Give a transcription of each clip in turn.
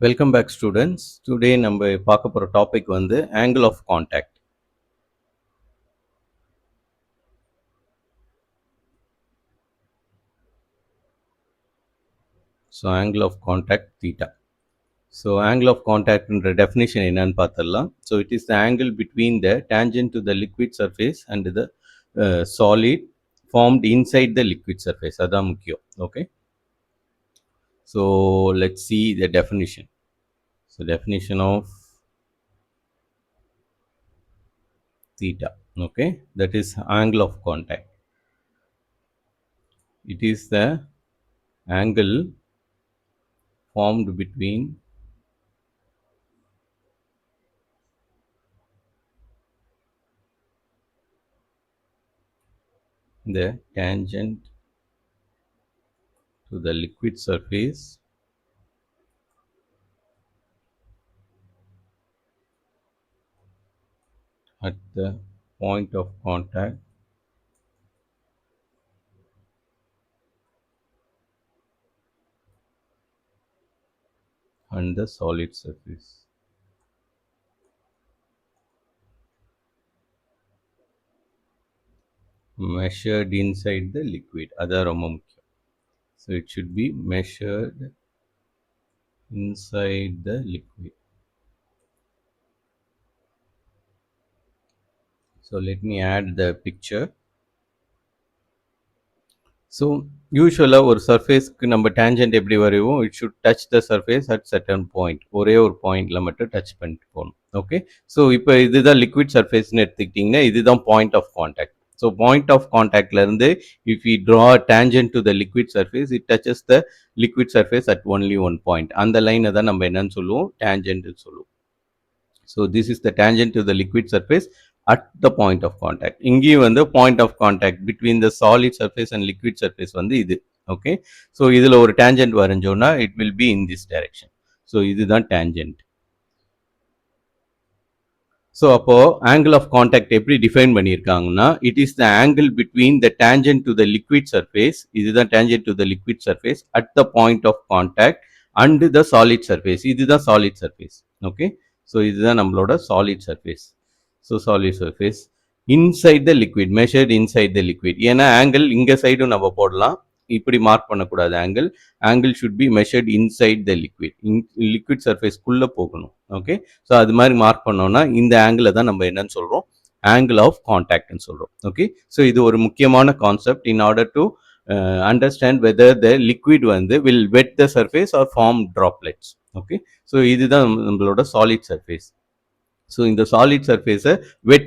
Welcome back students. Today நம்ம பார்க்க போகிற டாபிக் வந்து angle of contact. So angle of contact theta. So angle of கான்டாக்ட்ன்ற definition என்னன்னு பார்த்துடலாம். So it is the angle between the tangent to the liquid surface and the solid formed inside the liquid surface. அதான் முக்கியம். Okay, so let's see the definition. So definition of theta, okay, that is angle of contact. It is the angle formed between the tangent to the liquid surface at the point of contact and the solid surface. Measured inside the liquid. அதான் ரொம்ப முக்கியம். So it should be measured inside the liquid. So let me add the picture. So யூஸ்வலாக ஒரு சர்ஃபேஸ்க்கு நம்ம tangent எப்படி வரைவோம், it should touch the surface at certain point. ஒரே ஒரு பாயிண்டில் மட்டும் டச் பண்ணிட்டு போகணும். ஓகே, ஸோ இப்போ இதுதான் லிக்விட் சர்ஃபேஸ்னு எடுத்துக்கிட்டிங்கன்னா இதுதான் point of contact. So point of கான்டாக்ட்லேருந்து if you draw tangent to the liquid surface, it touches the liquid surface at only one point. அந்த லைனை தான் நம்ம என்னன்னு சொல்லுவோம், டேஞ்சன்ட்னு சொல்லுவோம். So this is the tangent to the liquid surface at the point of contact. இங்கேயும் வந்து point of contact between the solid surface and liquid surface வந்து இது. ஓகே, ஸோ இதில் ஒரு டேஞ்சன்ட் வரைஞ்சோன்னா it will be in this direction. So இதுதான் tangent. So அப்போ angle of contact எப்படி டிஃபைன் பண்ணியிருக்காங்கன்னா, it is the angle between the tangent to the liquid surface, இதுதான் tangent to the liquid surface at the point of contact and the solid surface. இதுதான் solid surface. Okay, so இதுதான் நம்மளோட solid surface. So solid surface inside the liquid, measured inside the liquid. ஏன்னா angle இங்கே சைடும் நம்ம போடலாம், இப்படி mark பண்ணக்கூடாது. Angle should be measured inside the liquid, liquid சர்ஃபேஸ்க்குள்ளே போகணும். ஓகே, ஸோ அது மாதிரி மார்க் பண்ணோம்னா இந்த ஆங்கிளை தான் நம்ம என்னன்னு சொல்கிறோம், ஆங்கிள் ஆஃப் கான்டாக்ட்னு சொல்கிறோம். ஓகே, ஸோ இது ஒரு முக்கியமான concept in order to understand whether the liquid வந்து will wet the surface or form droplets. Okay, so இதுதான் நம்மளோட சாலிட் சர்ஃபேஸ். ஸோ இந்த சாலிட் சர்ஃபேஸை வெட்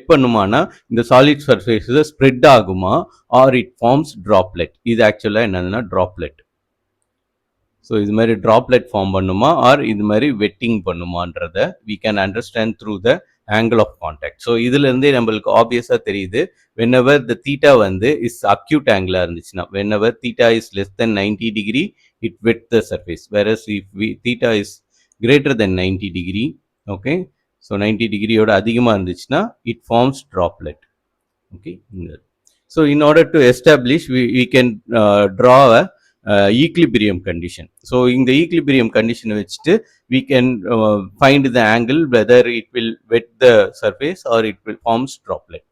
பண்ணுமானா இந்த சாலிட் சர்ஃபேஸை ஸ்ப்ரெட் ஆகுமா, ஆர் இட் ஃபார்ம்ஸ் ட்ராப்லெட். இது ஆக்சுவலாக என்னதுன்னா ட்ராப்லெட். ஸோ இது மாதிரி ட்ராப்லெட் ஃபார்ம் பண்ணுமா, ஆர் இது மாதிரி வெட்டிங் பண்ணுமான்றத we can understand through the angle of contact. So இதுலேருந்தே நம்மளுக்கு ஆப்வியஸாக தெரியுது, வென்எவர் த தீட்டா வந்து இஸ் அக்யூட் ஆங்கிளாக இருந்துச்சுன்னா, whenever theta is less than 90 degree it wet the surface, whereas if theta is greater than 90 degree, okay, so 90 டிகிரியோட அதிகமாக இருந்துச்சுன்னா it forms droplet. Okay, so in order to establish we can draw a equilibrium condition. So இந்த equilibrium கண்டிஷனை வச்சுட்டு we can find the angle whether it will wet the surface or it will forms droplet.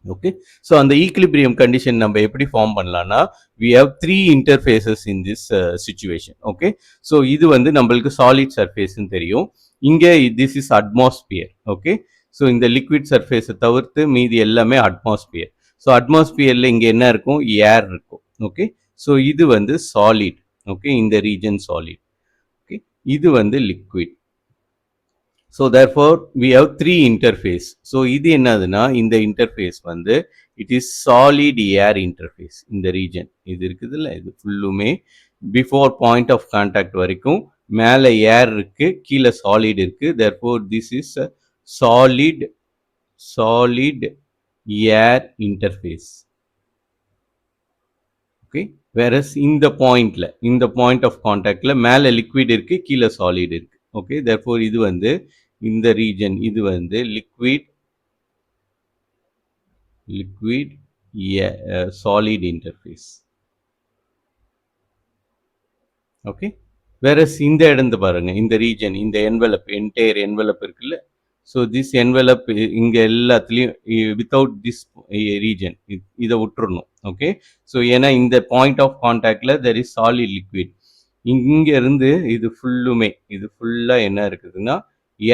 Okay, so அந்த equilibrium condition நம்ம எப்படி form பண்ணலாம்னா, we have 3 interfaces in this situation. Okay, so இது வந்து நம்மளுக்கு சாலிட் சர்ஃபேஸ்ன்னு தெரியும். இங்கே this is atmosphere. Okay, so இந்த லிக்விட் சர்ஃபேஸை தவிர்த்து மீதி எல்லாமே அட்மாஸ்பியர். ஸோ அட்மாஸ்பியரில் இங்கே என்ன இருக்கும், ஏர் இருக்கும். ஓகே, ஸோ இது வந்து சாலிட். ஓகே, இந்த ரீஜன் சாலிட். ஓகே, இது வந்து liquid. So therefore we have 3 interface. So இது என்னதுன்னா, இந்த இன்டர்ஃபேஸ் வந்து it is solid air interface. இந்த ரீஜன் இது இருக்குதுல்ல, இது ஃபுல்லுமே பிஃபோர் பாயிண்ட் ஆஃப் கான்டாக்ட் வரைக்கும் மேலே ஏர் இருக்கு, கீழே சாலிட் இருக்கு. Therefore this is solid air interface. Okay, whereas இந்த பாயிண்ட் ஆஃப் கான்டாக்ட்ல மேலே லிக்விட் இருக்கு, கீழே சாலிட் இருக்கு. ஓகே, தேர்ஃபோர் இது வந்து இந்த ரீஜன் இது வந்து liquid solid interface. Okay, whereas இந்த இடந்து பாருங்க, இந்த ரீஜன், இந்த envelope, entire envelope இருக்குல்ல, ஸோ திஸ் envelope இங்க எல்லாத்துலேயும் வித்தவுட் திஸ் ரீஜன் இதை விட்டுறணும். ஓகே, ஸோ ஏன்னா இந்த பாயிண்ட் ஆஃப் கான்டாக்டில் தெர் இஸ் சாலிட் லிக்விட். இங்க இருந்து இது ஃபுல்லுமே, இது ஃபுல்லாக என்ன இருக்குதுன்னா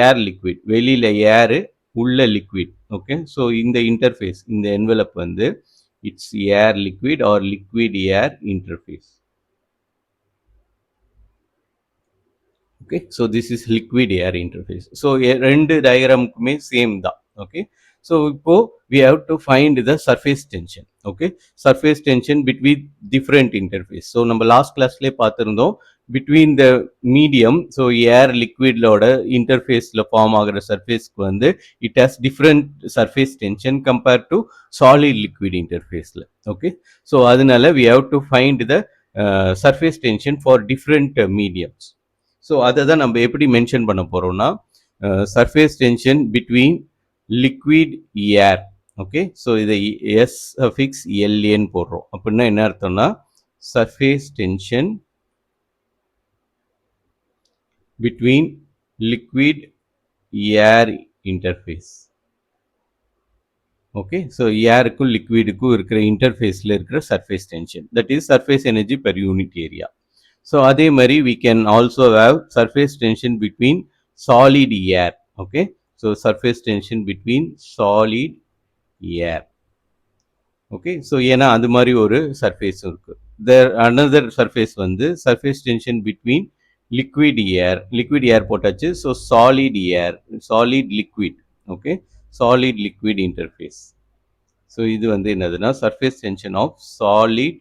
ஏர் லிக்விட், வெளியில் ஏரு, உள்ள லிக்விட். ஓகே, ஸோ இந்த இன்டர்ஃபேஸ், இந்த envelope வந்து it's air liquid or liquid air interface. okay, so this is liquid air interface. So ரெண்டு டயக்ராமுக்குமே சேம் தான். okay, so இப்போ we have to find the surface tension. okay, surface tension between different interface. so நம்ம last கிளாஸ்லேயே பார்த்துருந்தோம், between the medium, so air liquid லோட இன்டர்ஃபேஸில் form ஆகிற சர்ஃபேஸ்க்கு வந்து it has different surface tension compared to solid liquid இன்டர்ஃபேஸில். Okay, so அதனால we have to find the surface tension for different mediums. So அதை தான் நம்ம எப்படி மென்ஷன் பண்ண போகிறோம்னா சர்ஃபேஸ் டென்ஷன் பிட்வீன் லிக்விட் ஏர். ஓகே, ஸோ இதை எஸ் அஃபிக்ஸ் எல்ஏன்னு போடுறோம். அப்படின்னா என்ன அர்த்தம்னா surface tension between liquid air interface. Okay, so ஏருக்கும் லிக்விடுக்கும் இருக்கிற இன்டர்ஃபேஸில் இருக்கிற surface tension, that is surface energy per unit area. So அதே மாதிரி we can also have surface tension between solid air. okay, so surface tension between solid air. okay, so ஏன்னா அது மாதிரி ஒரு surface இருக்கு. there another surface வந்து surface tension between liquid air, liquid air போட்டாச்சு, so solid air, solid liquid. okay, solid liquid interface. so இது வந்து என்னதுன்னா surface tension of solid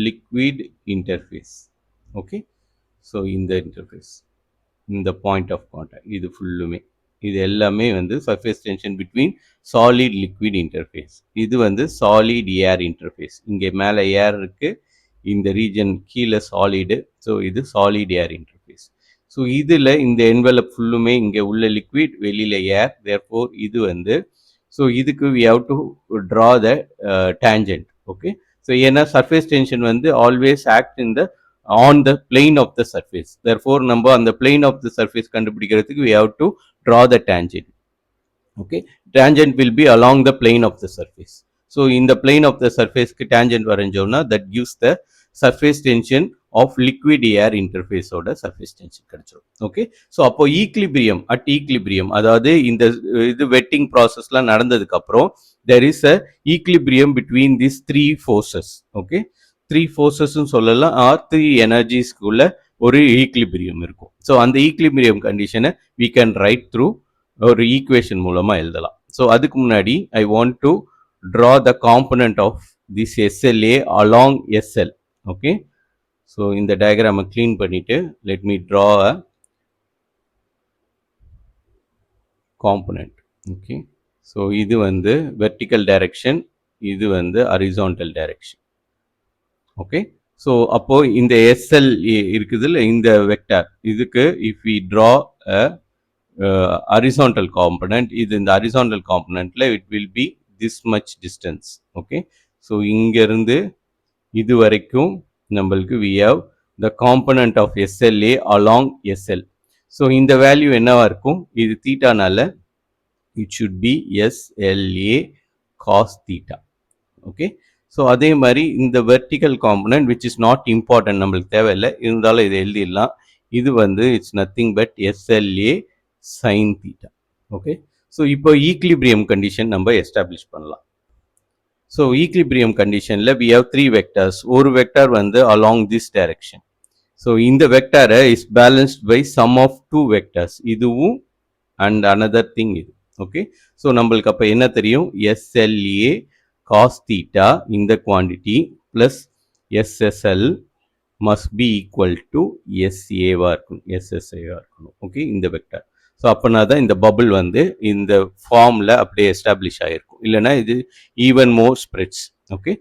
liquid interface. okay, so இந்த interface, இந்த point of contact, இது ஃபுல்லுமே, இது எல்லாமே வந்து surface tension between solid liquid interface. இது வந்து solid air interface. இங்கே மேலே air இருக்கு, இந்த region கீழே solid, ஸோ இது solid air interface. ஸோ இதில் இந்த envelope ஃபுல்லுமே இங்கே உள்ள liquid, வெளியில் air, therefore இது வந்து, ஸோ இதுக்கு we have to draw the tangent. okay, so ஏன்னா சர்ஃபேஸ் டென்ஷன் வந்து always act in the on the plane of the surface. Therefore நம்ம அந்த பிளேன் ஆஃப் த சர்ஃபேஸ் கண்டுபிடிக்கிறதுக்கு we have to draw the tangent. okay, tangent will be along the plane of the surface. so in the plane of the surface க்கு tangent வரைஞ்சோம்னா that gives the surface tension of liquid air interface ஓட surface tension கிடைச்சிரும். Okay, so அப்போ equilibrium, at equilibrium, அதாவது இந்த இது wedding ப்ராசஸ்லாம் நடந்ததுக்கு அப்புறம் there is a equilibrium between these three forces. okay, three ஃபோர்ஸஸ்ன்னு சொல்லலாம், ஆர் த்ரீ எனர்ஜிஸ்க்குள்ள ஒரு ஈக்லிபிரியம் இருக்கும். ஸோ அந்த ஈக்லிபிரியம் கண்டிஷனை we can write through ஒரு ஈக்குவேஷன் மூலமாக எழுதலாம். ஸோ அதுக்கு முன்னாடி I want to draw the component of this SLA along SL. Okay, so இந்த டயக்ராமை க்ளீன் பண்ணிட்டு let me draw a component. Okay, so இது வந்து வெர்டிக்கல் டைரக்ஷன், இது வந்து ஹரிசாண்டல் டைரக்ஷன். ஓகே, ஸோ அப்போ இந்த எஸ்எல் இருக்குதுல்ல, இந்த வெக்டார், இதுக்கு if we draw a horizontal component, இது இந்த ஹரிசாண்டல் காம்பனண்ட்ல it will be this much distance. Okay, so இங்கிருந்து இது வரைக்கும் நம்மளுக்கு we have the component of SLA along SL. So இந்த வேல்யூ என்னவா இருக்கும், இது தீட்டானால it should be SLA cos theta. Okay, so அதே மாதிரி இந்த vertical component which is not important, நம்மளுக்கு தேவையில்லை, இருந்தாலும் இதை எழுதிடலாம். இது வந்து it's nothing but SLA sine theta. Okay, so இப்போ ஈக்லிபிரியம் கண்டிஷன் நம்ம எஸ்டாப்ளிஷ் பண்ணலாம். ஸோ ஈக்லிபிரியம் கண்டிஷனில் we have த்ரீ வெக்டர்ஸ். ஒரு வெக்டார் வந்து அலாங் திஸ் டைரக்ஷன். ஸோ இந்த வெக்டாரை is balanced by sum of two vectors, இதுவும் அண்ட் அனதர் திங் இது. ஓகே, ஸோ நம்மளுக்கு அப்போ என்ன தெரியும், எஸ்எல்ஏ cos theta இந்த quantity plus SSL must be equal to SA வா இருக்கணும், SSA வா இருக்கணும். ஓகே, இந்த வெக்டர். ஸோ அப்போனா தான் இந்த பபுள் வந்து இந்த ஃபார்மில் அப்படியே எஸ்டாப்ளிஷ் ஆகிருக்கும், இல்லைனா இது ஈவன் மோர் ஸ்ப்ரெட்ஸ். ஓகே,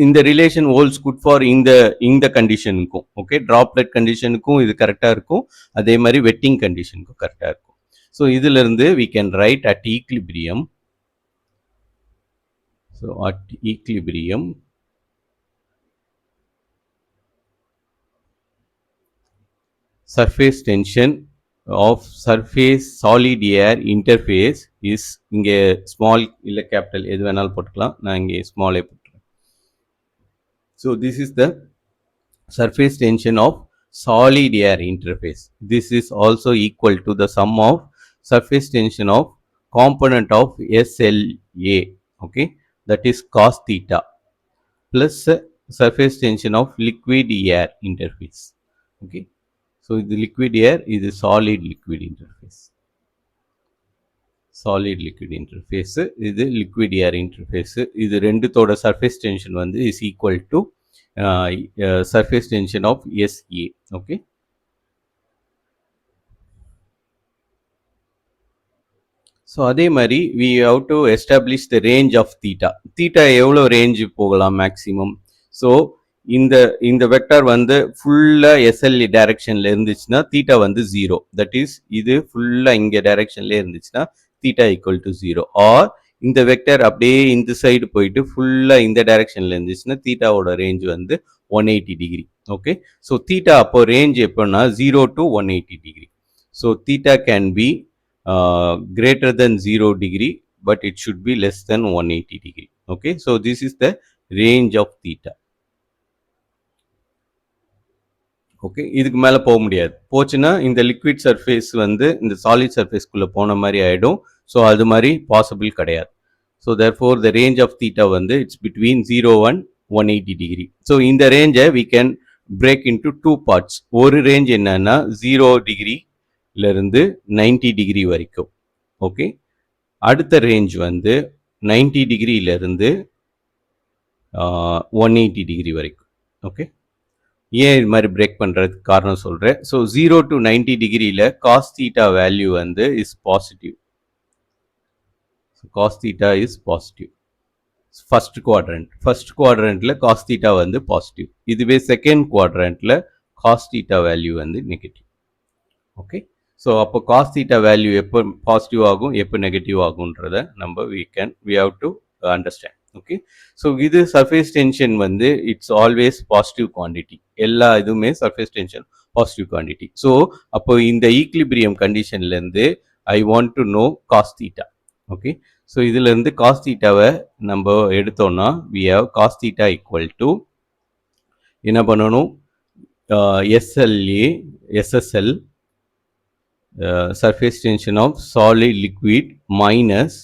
இந்த ரிலேஷன் ஹோல்ஸ் குட் ஃபார் இந்த கண்டிஷனுக்கும். ஓகே, ட்ராப்லெட் கண்டிஷனுக்கும் இது கரெக்டாக இருக்கும், அதே மாதிரி வெட்டிங் கண்டிஷனுக்கும் கரெக்டாக இருக்கும். ஸோ இதிலிருந்து we can write at equilibrium. So, at equilibrium, surface tension of surface solid air interface is இங்கே small இல்ல capital எது வேணாலும் போட்டுக்கலாம். நான் இங்கே small போட்டுறேன். So this is the surface tension of solid air interface. This is also equal to the sum of surface tension of component of SLA, okay, that is cos theta, plus surface tension of liquid air interface, okay. So the liquid air is a solid liquid interface. Solid liquid interface இது liquid air interface. இது ரெண்டுத்தோட surface tension வந்து is equal to surface tension of SA, okay. So அதே மாதிரி we have to establish the range of theta. Theta எவ்வளோ range போகலாம் maximum. So இந்த vector வந்து ஃபுல்லா SLA டைரக்ஷன்ல இருந்துச்சுன்னா தீட்டா வந்து 0. தட் இஸ் இது ஃபுல்லா இங்க டைரக்ஷன்ல இருந்துச்சுன்னா தீட்டா ஈக்குவல் டு 0. ஆர் இந்த வெக்டர் அப்படியே இந்த சைடு போயிட்டு ஃபுல்லா இந்த டைரக்ஷன்ல இருந்துச்சுன்னா தீட்டாவோட ரேஞ்ச் வந்து 180 டிகிரி. ஓகே, ஸோ தீட்டா அப்போ ரேஞ்ச் எப்போன்னா 0 to 180 degree. So theta can be greater than 0 degree, but it should be less than 180 degree. Okay, so this is the range of theta. Okay, இதுக்கு மேலே போக முடியாது. போச்சுன்னா இந்த liquid surface வந்து இந்த சாலிட் சர்ஃபேஸ்க்குள்ளே போன மாதிரி ஆகிடும். ஸோ அது மாதிரி பாசிபிள் கிடையாது. So therefore the range of theta வந்து it's between 0 and 180 degree. So இந்த ரேஞ்சை we can break into 2 parts. ஒரு ரேஞ்ச் என்னன்னா 0 டிகிரிலிருந்து 90 டிகிரி வரைக்கும். ஓகே, அடுத்த ரேஞ்ச் வந்து 90 டிகிரியிலிருந்து 180 டிகிரி வரைக்கும். ஓகே, ஏன் இது மாதிரி பிரேக் பண்ணுறதுக்கு காரணம் சொல்கிறேன். ஸோ 0 to 90 டிகிரியில் காஸ் தீட்டா வேல்யூ வந்து is positive. Cos theta is positive first குவாட்ரண்ட்டில் காஸ் தீட்டா வந்து பாசிட்டிவ். இதுவே செகண்ட் குவாட்ரண்ட்டில் காஸ் தீட்டா வேல்யூ வந்து நெகட்டிவ். ஓகே, ஸோ அப்போ காஸ் தீட்டா வேல்யூ எப்போ பாசிட்டிவ் ஆகும் எப்போ நெகட்டிவ் ஆகுன்றத நம்ம we have to understand. Okay, so இது சர்ஃபேஸ் டென்ஷன் வந்து இட்ஸ் ஆல்வேஸ் பாசிட்டிவ் குவான்டிட்டி. எல்லா இதுவுமே surface tension positive quantity. So அப்போ இந்த ஈக்லிபிரியம் கண்டிஷன்லேருந்து I want to no cos theta. Okay, so இதுலேருந்து காஸ் தீட்டாவை நம்ம எடுத்தோம்னா we have cos theta equal to என்ன பண்ணணும், SSL surface tension of solid liquid minus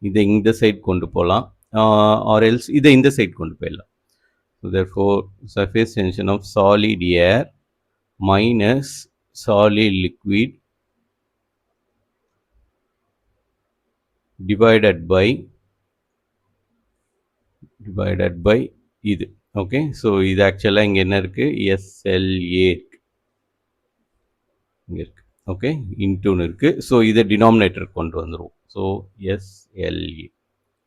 இதை இந்த சைட் கொண்டு போகலாம், ஆர் எல்ஸ் இதை இந்த சைட் கொண்டு போயிடலாம். So therefore surface tension of solid air minus solid liquid divided by இது. ஓகே, ஸோ இது ஆக்சுவலாக இங்கே என்ன இருக்குது, SLA இங்கே இருக்குது. ஓகே, இன்டூன்னு இருக்குது. ஸோ இதை டினாமினேட்டர் கொண்டு வந்துடும். So SLA.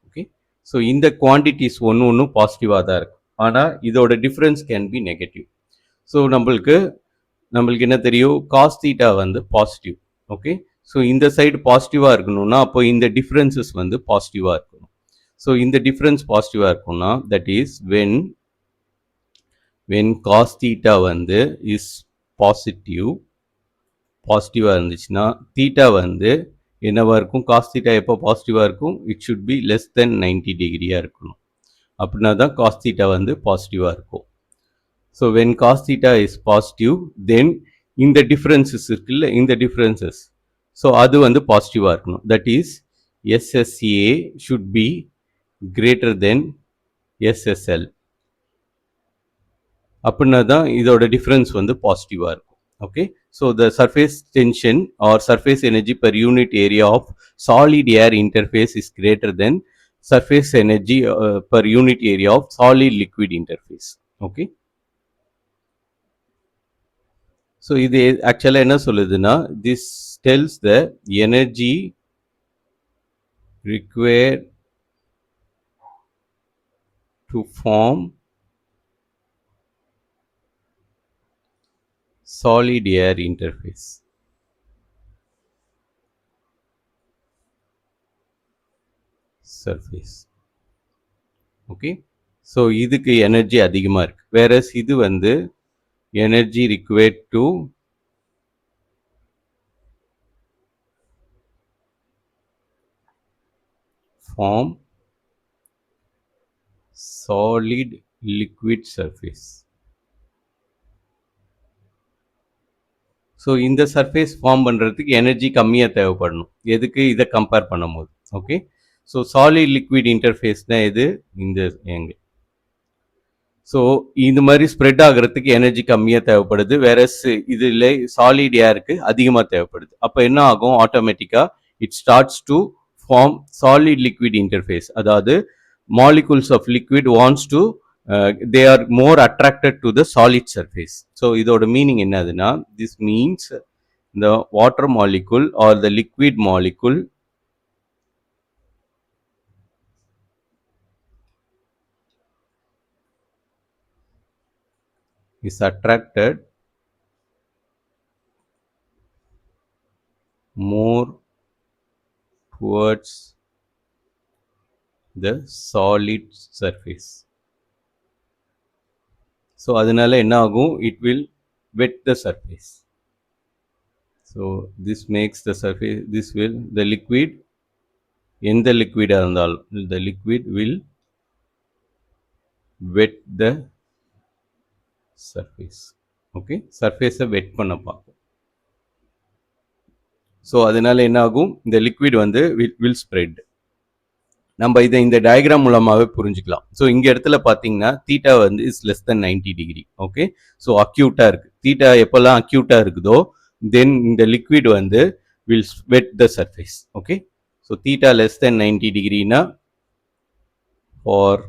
ஓகே, ஸோ இந்த குவான்டிட்டிஸ் ஒன்றும் பாசிட்டிவாக தான் இருக்கும். ஆனால் இதோட difference can be negative. So நம்மளுக்கு என்ன தெரியும், காஸ் தீட்டா வந்து பாசிட்டிவ். ஓகே, ஸோ இந்த சைடு பாசிட்டிவாக இருக்கணும்னா அப்போ இந்த டிஃப்ரென்சஸ் வந்து பாசிட்டிவாக இருக்கணும். ஸோ இந்த டிஃப்ரென்ஸ் பாசிட்டிவாக இருக்கும்னா that is when cos theta வந்து இஸ் பாசிட்டிவாக இருந்துச்சுன்னா தீட்டா வந்து என்னவாக இருக்கும், காஸ் தீட்டா எப்போ பாசிட்டிவாக இருக்கும், it should B less than 90 டிகிரியாக இருக்கணும். அப்படின்னா தான் காஸ் தீட்டா வந்து பாசிட்டிவாக இருக்கும். So when cos theta is positive then இந்த டிஃப்ரென்சஸ் இருக்குல்ல, இந்த டிஃப்ரென்சஸ் ஸோ அது வந்து பாசிட்டிவாக இருக்கணும். That is SSA should be greater than SSL. அப்படின்னா தான் இதோட டிஃப்ரென்ஸ் வந்து பாசிட்டிவாக இருக்கும். Okay, so the surface tension or surface energy per unit area of solid air interface is greater than surface energy per unit area of solid liquid interface. Okay, so இது ஆக்சுவலாக என்ன சொல்லுதுன்னா, this tells the energy required to form solid air interface. Surface. Okay, so இதுக்கு energy அதிகமாக இருக்குது. Whereas இது வந்து energy required to form solid liquid surface. So இந்த சர்ஃபேஸ் ஃபார்ம் பண்ணுறதுக்கு எனர்ஜி கம்மியாக தேவைப்படணும். எதுக்கு? இதை கம்பேர் பண்ணும்போது. Okay, so solid liquid interface தான் இது. இந்த எங்க ஸோ இந்த மாதிரி ஸ்ப்ரெட் ஆகிறதுக்கு எனர்ஜி கம்மியாக தேவைப்படுது. வேற இதில் சாலிட் ஏருக்கு அதிகமாக தேவைப்படுது. அப்போ என்ன ஆகும்? ஆட்டோமேட்டிக்காக it starts to form solid liquid interface. அதாவது molecules of liquid wants to they are more attracted to the solid surface. So இதோட மீனிங் என்னதுன்னா, this means the water molecule or the liquid molecule is attracted more towards the solid surface. So அதனால என்ன ஆகும்? It will wet the surface. So this makes the surface, this will the liquid, எந்த லிக்விடாக இருந்தாலும் the liquid will wet the surface. Okay, சர்ஃபேஸை wet பண்ண பார்க்கும். So அதனால என்ன ஆகும்? இந்த லிக்விட் வந்து வில் ஸ்ப்ரெட். நம்ம இதை இந்த டயக்ராம் மூலமாகவே புரிஞ்சுக்கலாம். ஸோ இங்கே இடத்துல பார்த்தீங்கன்னா தீட்டா வந்து is less than 90 degree. Okay, so அக்யூட்டாக இருக்குது. தீட்டா எப்போல்லாம் அக்யூட்டாக இருக்குதோ தென் இந்த லிக்விட் வந்து will wet the surface. Okay, so theta less than 90 டிகிரினா for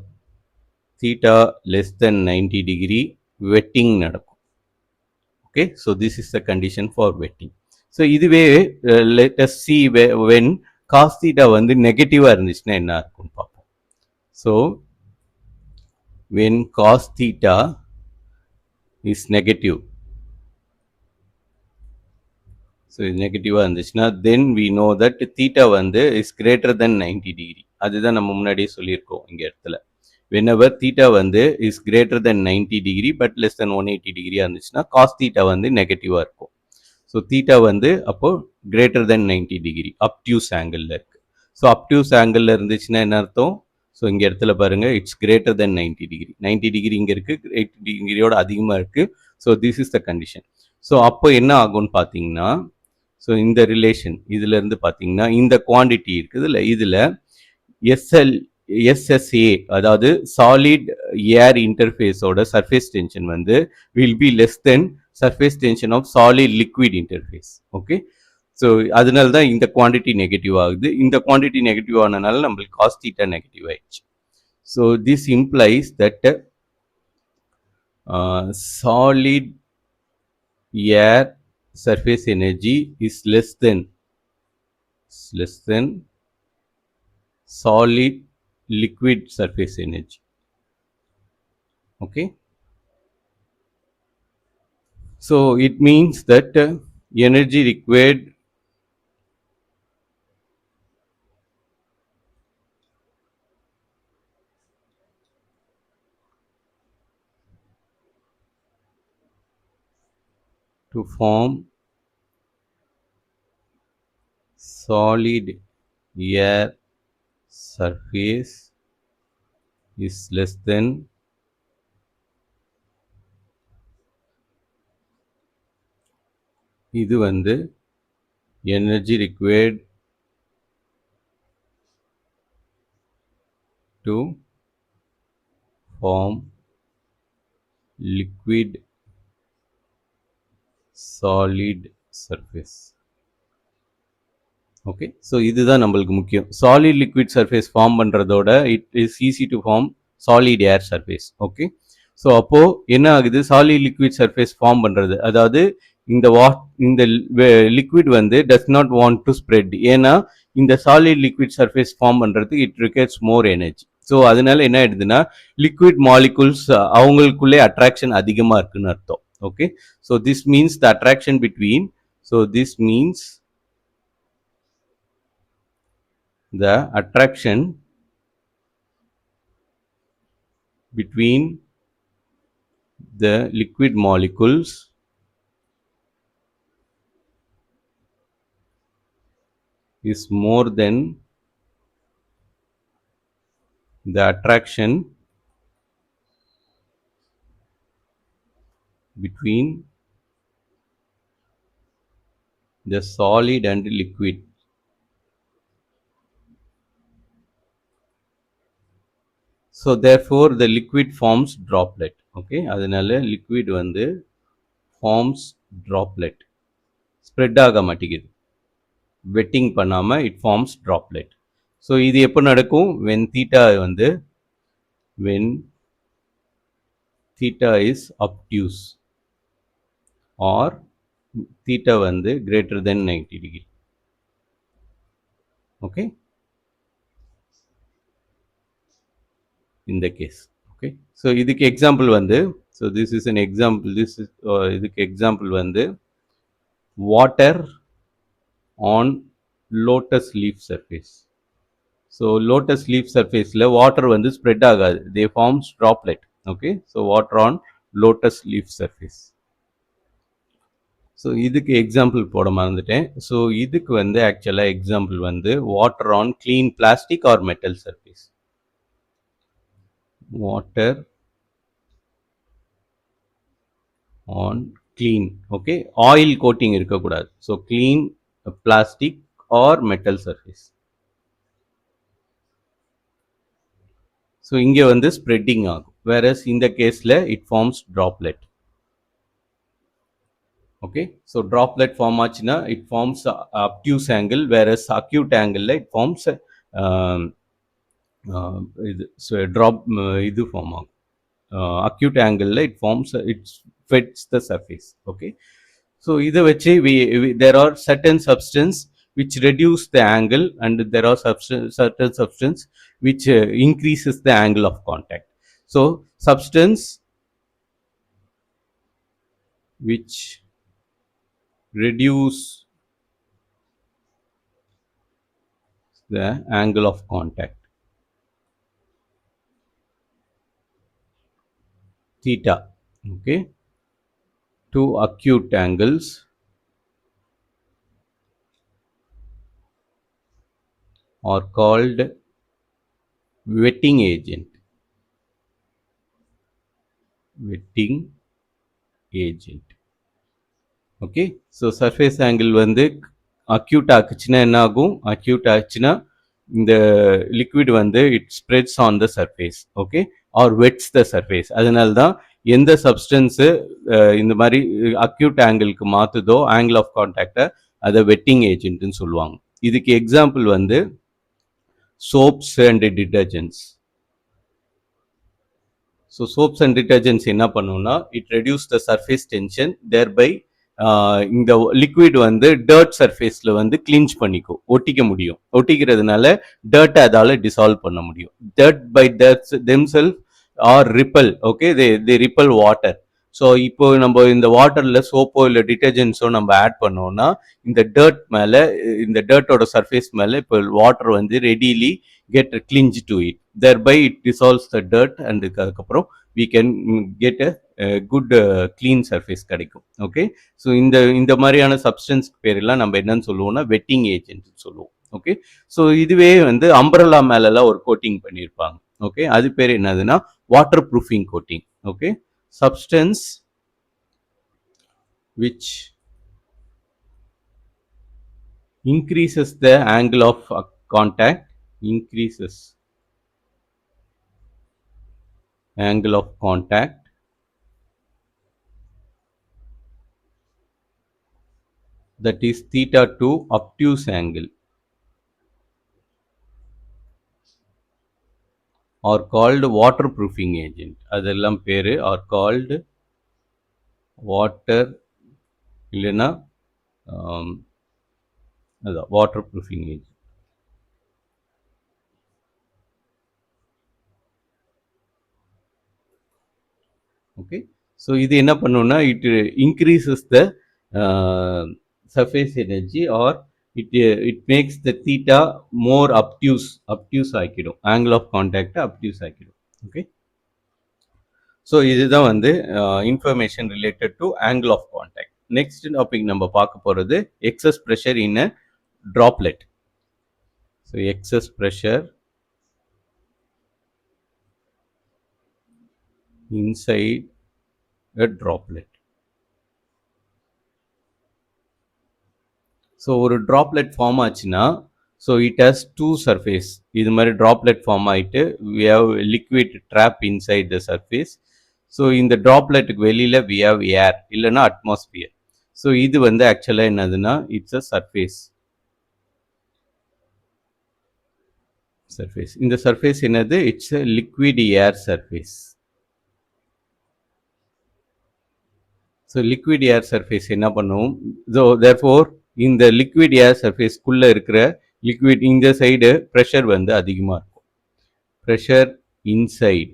theta less than 90 degree wetting நடக்கும். Okay, so this is the condition for wetting. So இதுவே let us see when cos theta வந்து நெகட்டிவாக இருந்துச்சுன்னா என்ன இருக்கும்னு பார்ப்போம். So when cos theta is negative, so இது நெகட்டிவாக இருந்துச்சுன்னா then we know that theta வந்து is greater than 90 டிகிரி. அதுதான் நம்ம முன்னாடியே சொல்லியிருக்கோம் இங்கே இடத்துல. whenever theta வந்து is greater than 90 degree but less than 180 டிகிரியாக இருந்துச்சுன்னா cos theta வந்து நெகட்டிவாக இருக்கும். ஸோ தீட்டா வந்து அப்போ கிரேட்டர் தென் 90 டிகிரி அப்டியூஸ் ஆங்கிளில் இருக்குது. ஸோ அப்டியூஸ் ஆங்கிளில் இருந்துச்சுன்னா என்ன அர்த்தம்? ஸோ இங்கே இடத்துல பாருங்கள், it's greater than 90 degree. 90 degree இங்கே இருக்குது, 80 டிகிரியோட அதிகமாக இருக்குது. So this is the condition. So அப்போ என்ன ஆகும்னு பார்த்தீங்கன்னா, ஸோ இந்த ரிலேஷன் இதிலேருந்து பார்த்தீங்கன்னா இந்த குவான்டிட்டி இருக்குது இல்லை, இதில் எஸ்எஸ்ஏ அதாவது சாலிட் ஏர் இன்டர்ஃபேஸோட சர்ஃபேஸ் டென்ஷன் வந்து will B less than surface tension of solid liquid interface. Okay, so அதனால தான் இந்த குவான்டிட்டி நெகட்டிவ் ஆகுது. இந்த குவான்டிட்டி நெகட்டிவ் ஆனனால நம்மளுக்கு cos theta நெகட்டிவ் ஆயிடுச்சு. So this implies that solid air surface energy is less than solid liquid surface energy. Okay, so it means that energy required to form solid air surface is less than இது வந்து energy required to form liquid solid surface. Okay, so இதுதான் நம்மளுக்கு முக்கியம். Solid liquid surface form பண்ணுறதோட it is easy to form solid air surface. Okay, so அப்போது என்ன ஆகுது? Solid liquid surface form பண்ணுறது, அதாவது இந்த லிக்விட் வந்து does not want to spread. ஏன்னா இந்த சாலிட் லிக்விட் சர்ஃபேஸ் ஃபார்ம் பண்ணுறதுக்கு it requires more energy. So அதனால என்ன ஆயிடுதுன்னா லிக்விட் மாலிகுல்ஸ் அவங்களுக்குள்ளே அட்ராக்ஷன் அதிகமாக இருக்குன்னு அர்த்தம். Okay, so this means the attraction between, so this means the attraction between the liquid molecules is more than the attraction between the solid and liquid. So therefore the liquid forms droplet. Okay, அதனால liquid வந்து forms droplet. Spread ஆக மாட்டேங்குது. Wetting பண்ணாம it forms droplet. So இது எப்போ நடக்கும்? When theta வந்து when theta is obtuse or theta வந்து greater than 90 degree. Okay, in the case. Okay, so இதுக்கு example வந்து, so this is an example, this is இதுக்கு example வந்து water on lotus leaf surface. So lotus leaf surface la water வந்து spread ஆகாது, they forms droplet. Okay, so water on lotus leaf surface. So இதுக்கு example போட மறந்துட்டேன். So இதுக்கு வந்து actually example வந்து water on clean plastic or metal surface. Water on clean, okay, oil coating இருக்க கூடாது. So clean plastic or metal surface. So இங்க வந்து spreading ஆகும், whereas in the case la it forms droplet. Okay, so droplet form ஆச்சுன்னா it forms obtuse angle, whereas acute angle la it forms இது so drop இது form ஆகும், acute angle la it forms it fits the surface. Okay, so இதை வச்சு there are certain substance which reduce the angle and there are certain substance which increases the angle of contact. So substance which reduce the angle of contact theta, okay, two acute angles are called wetting agent. Wetting agent. Okay, so surface angle வந்து acute ஆச்சுன்னா என்ன ஆகும்? acute ஆச்சுன்னா இந்த liquid வந்து it spreads on the surface, okay, or wets the surface. அதனால தான் எந்த substance இந்த மாதிரி acute angleக்கு மாத்துதோ angle of contact அதை wetting agent ன்னு சொல்லுவாங்க. இதுக்கு example வந்து soaps and detergents. So soaps and detergents என்ன பண்ணும்னா it reduce the surface tension, thereby இந்த liquid வந்து dirt surfaceல வந்து clinch பண்ணிக்கும், ஒட்டிக்க முடியும். ஒட்டிக்கிறதுனால dirt அதால dissolve பண்ண முடியும். Dirt by themselves or repel, okay, they repel water. So இப்போ நம்ம இந்த வாட்டரில் சோப்போ இல்லை டிட்டர்ஜென்ட்ஸோ நம்ம ஆட் பண்ணோம்னா இந்த டர்ட் மேலே, இந்த டர்ட்டோட சர்ஃபேஸ் மேலே இப்போ வாட்டர் வந்து readily get clinch to it, thereby it dissolves the dirt and அதுக்கப்புறம் we can get a good clean surface கிடைக்கும். ஓகே, ஸோ இந்த மாதிரியான சப்ஸ்டன்ஸ் பேரெல்லாம் நம்ம என்னன்னு சொல்லுவோம்னா வெட்டிங் ஏஜென்ட் சொல்லுவோம். ஓகே, ஸோ இதுவே வந்து அம்பரலா மேலெல்லாம் ஒரு கோட்டிங் பண்ணியிருப்பாங்க. ஓகே, அது பேர் என்னதுன்னா water proofing coating. Okay, substance which increases the angle of contact, increases angle of contact that is theta to obtuse angle are called waterproofing agent. அதெல்லாம் பேரு are called water இல்லைன்னா அதான் waterproofing agent. Okay, so இது என்ன பண்ணும்னா it increases the surface energy or it makes the theta more obtuse ஆக்கிடும், angle of contact obtuse ஆக்கிடும். Okay, so இதுதான் வந்து information related to angle of contact. Next topic நம்ம பார்க்க போறது excess pressure in a droplet. So excess pressure inside a droplet. So ஒரு droplet form ஆச்சுன்னா so it has two surface. இது மாதிரி droplet form ஆகிட்டு we have liquid trap inside the surface. So இந்த dropletக்கு வெளியில் we have air இல்லைன்னா atmosphere. So இது வந்து ஆக்சுவலாக என்னதுன்னா இட்ஸ் அ சர்ஃபேஸ். இந்த சர்ஃபேஸ் என்னது? It's a liquid air surface. So liquid air surface என்ன பண்ணும்? ஸோ therefore இந்த liquid air surface குள்ள இருக்கிற liquid இந்த சைடு pressure வந்து அதிகமா இருக்கும். pressure inside.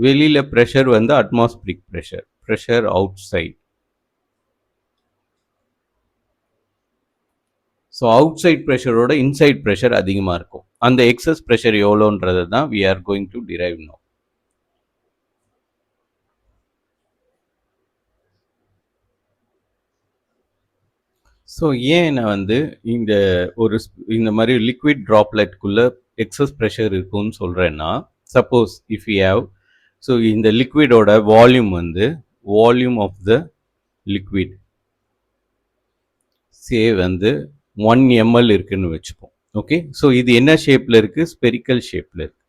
வெளியில pressure வந்து atmospheric pressure. pressure outside. So outside pressureோட inside pressure அதிகமா இருக்கும். அந்த excess pressure எவ்வளோன்றது தான் we are going to derive now. So ஏன் நான் வந்து இந்த மாதிரி லிக்விட் ட்ராப்லெட்குள்ளே எக்ஸஸ் ப்ரெஷர் இருக்குன்னு சொல்கிறேன்னா, suppose if you have so இந்த லிக்விடோட வால்யூம் வந்து வால்யூம் ஆஃப் த லிக்விட் சே வந்து 1 ml இருக்குன்னு வச்சுப்போம். ஓகே, ஸோ இது என்ன ஷேப்பில் இருக்குது? ஸ்பெரிக்கல் ஷேப்பில் இருக்குது.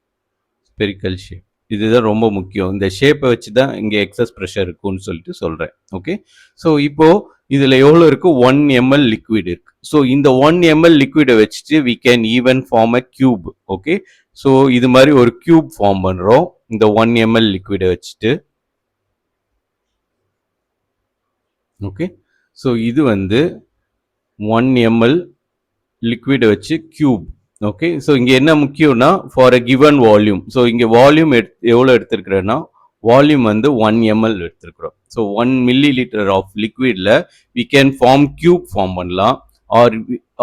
ஸ்பெரிக்கல் ஷேப் இதுதான் ரொம்ப முக்கியம். இந்த ஷேப்பை வச்சு தான் இங்கே எக்ஸஸ் ப்ரெஷர் இருக்குன்னு சொல்லிட்டு சொல்கிறேன். ஓகே, ஸோ இப்போது இதில் எவ்வளோ இருக்குது? 1 ml லிக்விட் இருக்குது. ஸோ இந்த 1 ml லிக்விடை வச்சுட்டு we can even form a cube. Okay, so இது மாதிரி ஒரு கியூப் ஃபார்ம் பண்ணுறோம் இந்த 1 ml லிக்விடை வச்சுட்டு. ஓகே, ஸோ இது வந்து 1 ml லிக்விடை வச்சு கியூப். ஓகே, ஸோ இங்கே என்ன முக்கியம்னா for a given volume. So இங்கே வால்யூம் எவ்வளோ எடுத்திருக்கிறேன்னா வால்யூம் வந்து 1 ml எடுத்திருக்கிறோம். ஸோ 1 milliliter ஆஃப் லிக்விடில் we can form cube form பண்ணலாம்,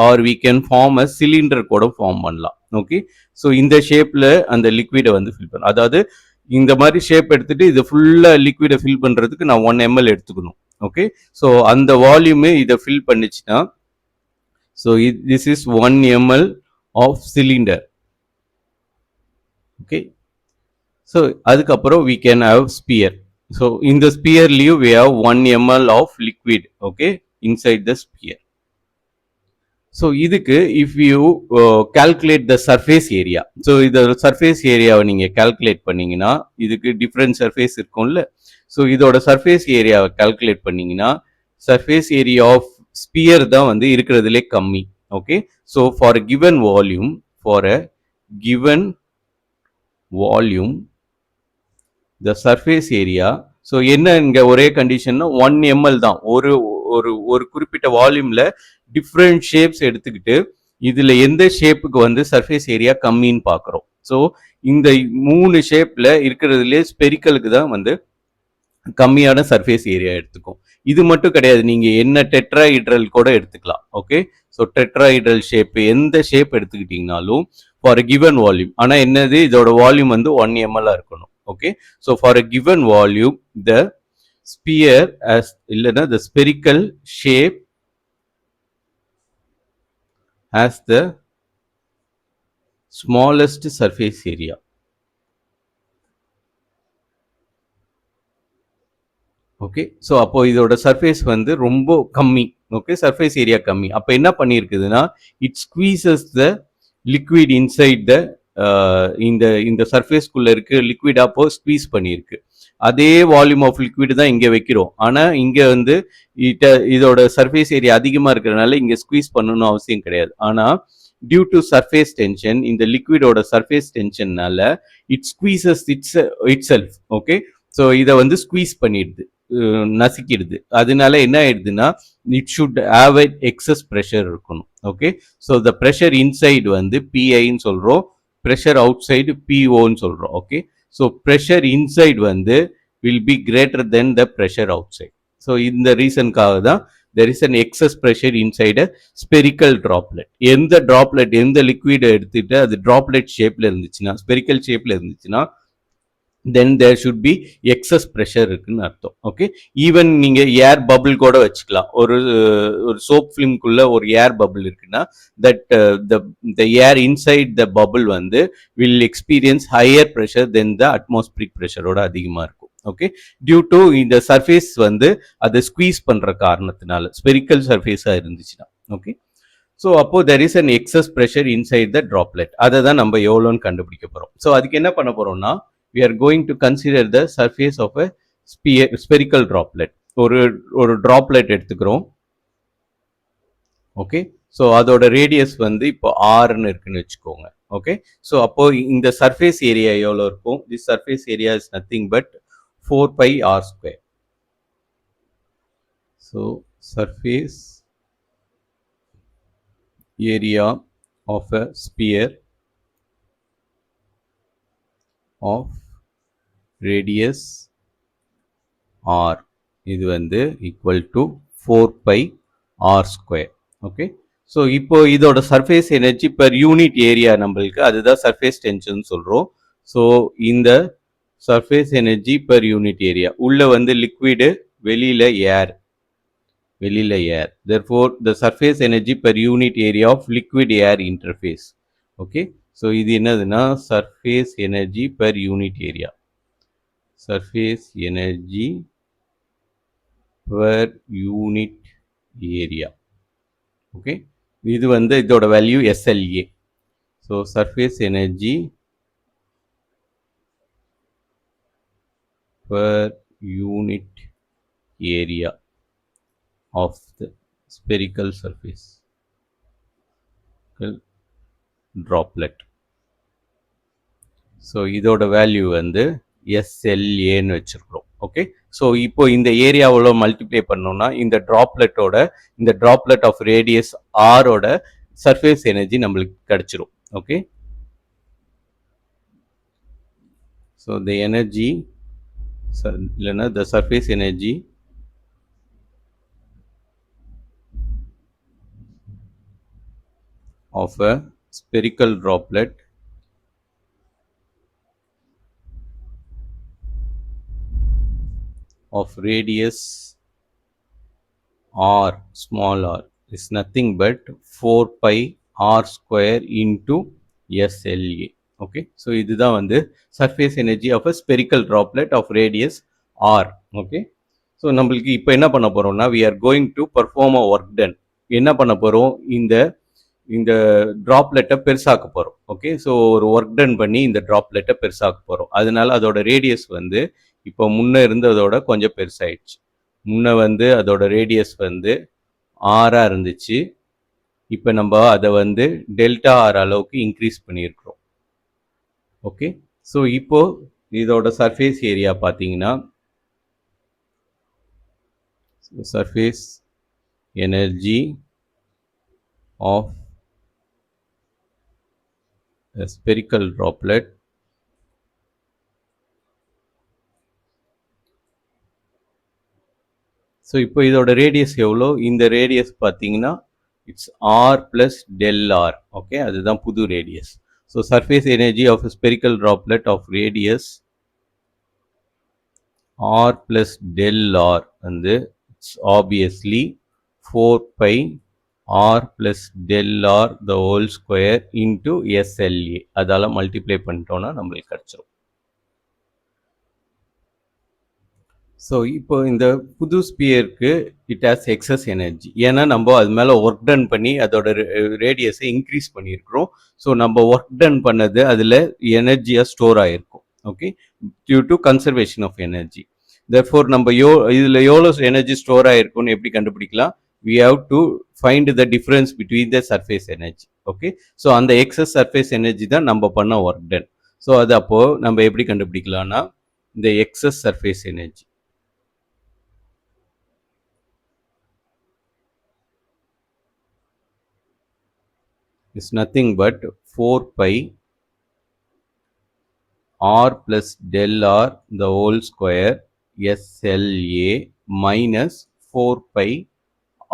or we can form a cylinder கூட ஃபார்ம் பண்ணலாம். ஓகே, ஸோ இந்த ஷேப்பில் அந்த லிக்விடை வந்து ஃபில் பண்ணலாம். அதாவது இந்த மாதிரி ஷேப் எடுத்துட்டு இது ஃபுல்லாக லிக்விடை ஃபில் பண்ணுறதுக்கு நான் 1 ml எடுத்துக்கணும். ஓகே, ஸோ அந்த வால்யூமு இதை ஃபில் பண்ணிச்சுன்னா so this is 1 ml of cylinder. Okay, so அதுக்கப்புறம் we can have sphere. So in the sphere we have 1 ml of liquid. Okay, inside the sphere. So இதுக்கு if you calculate the surface area, so இந்த surface area நீங்க calculate பண்ணீங்கன்னா இதுக்கு different surface இருக்கும்ல. so இதோட surface area calculate பண்ணீங்கன்னா surface area of sphere தான் வந்து இருக்கிறதுலே கம்மி. Okay, so for a given volume, the surface area, so என்ன இங்க ஒரே கண்டிஷன்னா 1 ml தான். ஒரு குறிப்பிட்ட வால்யூம்ல டிஃப்ரெண்ட் ஷேப்ஸ் எடுத்துக்கிட்டு இதுல எந்த ஷேப்புக்கு வந்து சர்ஃபேஸ் ஏரியா கம்மின்னு பார்க்குறோம். ஸோ இந்த 3 ஷேப்ல இருக்கிறதுலே ஸ்பெரிக்கலுக்கு தான் வந்து கம்மியான சர்ஃபேஸ் ஏரியா எடுத்துக்கும். இது மட்டும் கிடையாது, நீங்க என்ன டெட்ராஹைட்ரல் கூட எடுத்துக்கலாம். ஓகே, ஸோ டெட்ராஹைட்ரல் ஷேப் எந்த ஷேப் எடுத்துக்கிட்டீங்கனாலும் ஃபார் அ கிவன் வால்யூம், ஆனால் என்னது இதோட வால்யூம் வந்து 1 ml இருக்கணும். Okay, so for a given volume the sphere as இல்லைன்னா the spherical shape has the smallest surface area. Okay, so அப்போ இதோட சர்ஃபேஸ் வந்து ரொம்ப கம்மி. ஓகே, சர்ஃபேஸ் ஏரியா கம்மி. அப்போ என்ன பண்ணியிருக்குதுன்னா it squeezes the liquid inside the இந்த சர்ஃபேஸ்குள்ளே இருக்க லிக்விட் அப்போ ஸ்குவீஸ் பண்ணியிருக்கு. அதே வால்யூம் ஆஃப் லிக்விட் தான் இங்கே வைக்கிறோம், ஆனால் இங்கே வந்து இதோட சர்ஃபேஸ் ஏரியா அதிகமாக இருக்கிறதுனால இங்கே ஸ்குவீஸ் பண்ணணும்னு அவசியம் கிடையாது. ஆனால் டியூ டு சர்ஃபேஸ் டென்ஷன், இந்த லிக்விடோட சர்ஃபேஸ் டென்ஷன்னால it squeezes itself. Okay, so இதை வந்து ஸ்குவீஸ் பண்ணிடுது, நசுக்கிடுது. அதனால என்ன ஆயிடுதுன்னா it should have a excess pressure இருக்கணும். Okay, so the pressure inside வந்து பிஐன்னு சொல்கிறோம், ப்ரெஷர் அவுட் சைடு பிஓன்னு சொல்கிறோம். ஓகே, ஸோ ப்ரெஷர் இன்சைடு வந்து will be greater than the pressure outside. So இந்த ரீசனுக்காக தான் there is an excess pressure inside a spherical droplet. எந்த droplet எந்த லிக்விட் எடுத்துட்டு அது droplet ஷேப்ல இருந்துச்சுன்னா, ஸ்பெரிக்கல் ஷேப்ல இருந்துச்சுன்னா then there should be excess pressure இருக்குன்னு அர்த்தம். ஓகே, ஈவன் நீங்க ஏர் பபிள் கூட வச்சுக்கலாம். ஒரு சோப் ஃபிலிம்குள்ள ஒரு ஏர் பபிள் இருக்குன்னா that the air inside the bubble வந்து will experience higher pressure than the atmospheric pressure ஓட அதிகமா இருக்கும். ஓகே, டியூ டு இந்த சர்ஃபேஸ் வந்து அதை ஸ்குவீஸ் பண்ற காரணத்தினால ஸ்பெரிக்கல் சர்ஃபேஸா இருந்துச்சுன்னா. ஓகே, ஸோ அப்போ there is an excess pressure inside the droplet. அதை தான் நம்ம எவ்வளோன்னு கண்டுபிடிக்க போகிறோம். ஸோ அதுக்கு என்ன பண்ண போகிறோம்னா we are going to consider the surface of a spherical droplet. ஒரு droplet எடுத்துக்கிறோம். ஓகே, ஸோ அதோட ரேடியஸ் வந்து இப்போ ஆர்னு இருக்குன்னு வச்சுக்கோங்க. ஓகே, ஸோ அப்போ இந்த சர்ஃபேஸ் ஏரியா எவ்வளோ இருக்கும்? This surface area is nothing but 4 pi r square. So surface area of a sphere of radius r இது வந்து equal to 4 pi r square. Okay, so இப்போ இதோட surface energy per unit area நம்மளுக்கு அதுதான் surface tension சொல்கிறோம். So இந்த surface energy per unit area உள்ள வந்து லிக்விடு, வெளியில் ஏர், therefore the surface energy per unit area of liquid air interface. Okay, so இது என்னதுன்னா surface energy per unit area, surface energy per unit area. Okay, இது வந்து இதோட value SLA. so surface energy per unit area of the spherical surface droplet. So இதோட value வந்து SLAன்னு வச்சுருக்கிறோம். Okay, so இப்போ இந்த ஏரியாவில் மல்டிப்ளை பண்ணோம்னா இந்த ட்ராப்லெட் ஆஃப் ரேடியஸ் ஆரோட சர்ஃபேஸ் எனர்ஜி நம்மளுக்கு கிடைச்சிரும். ஓகே, ஸோ த எனர்ஜி இல்லைன்னா the surface energy of a spherical droplet of radius r, small r, is nothing but 4 pi r square into SLA. Okay, so இதுதான் வந்து surface energy of a spherical droplet of radius r. Okay, so நம்மளுக்கு இப்போ என்ன பண்ண போறோம்னா we are going to perform a work done. என்ன பண்ண போறோம்? இந்த ட்ராப்லெட்டை பெருசாக்க போகிறோம். ஓகே, ஸோ ஒரு ஒர்க் டன் பண்ணி இந்த ட்ராப்லெட்டை பெருசாக்க போகிறோம். அதனால அதோட ரேடியஸ் வந்து இப்போ முன்னே இருந்ததோட கொஞ்சம் பெருசாயிடுச்சு. முன்னே வந்து அதோட ரேடியஸ் வந்து ஆராக இருந்துச்சு. இப்போ நம்ம அதை வந்து டெல்டா ஆர் அளவுக்கு இன்க்ரீஸ் பண்ணியிருக்கிறோம். ஓகே, ஸோ இப்போ இதோட சர்ஃபேஸ் ஏரியா பார்த்தீங்கன்னா surface energy of a spherical droplet so இப்போ இதோட ரேடியஸ் எவ்வளோ? இந்த ரேடியஸ் பார்த்தீங்கன்னா it's r plus del r. Okay, அதுதான் புது radius. So surface energy of spherical droplet of radius r plus del r வந்து it's obviously 4 pi r plus del r the whole square into SLA. அதால multiply பண்ணிட்டோம்னா நம்மளுக்கு கிடைச்சிரும். So இப்போ இந்த புது ஸ்பியருக்கு இட் ஹாஸ் எக்ஸஸ் எனர்ஜி. ஏன்னா நம்ம அது மேலே ஒர்க் டன் பண்ணி அதோட ரேடியஸை இன்க்ரீஸ் பண்ணியிருக்கிறோம். ஸோ நம்ம ஒர்க் டன் பண்ணது அதில் எனர்ஜியாக ஸ்டோர் ஆகிருக்கும். Okay, due to conservation of energy. Therefore நம்ம இதில் எவ்வளோ எனர்ஜி ஸ்டோர் ஆகிருக்கும்னு எப்படி கண்டுபிடிக்கலாம்? we have to find the difference between the surface energy. Okay, so அந்த excess surface energy தான் நம்ம பண்ண work done. so அது அப்போ நம்ம எப்படி கண்டுபிடிக்கலாம்னா இந்த excess surface energy is nothing but 4 pi r plus del r the whole square SLA minus 4 pi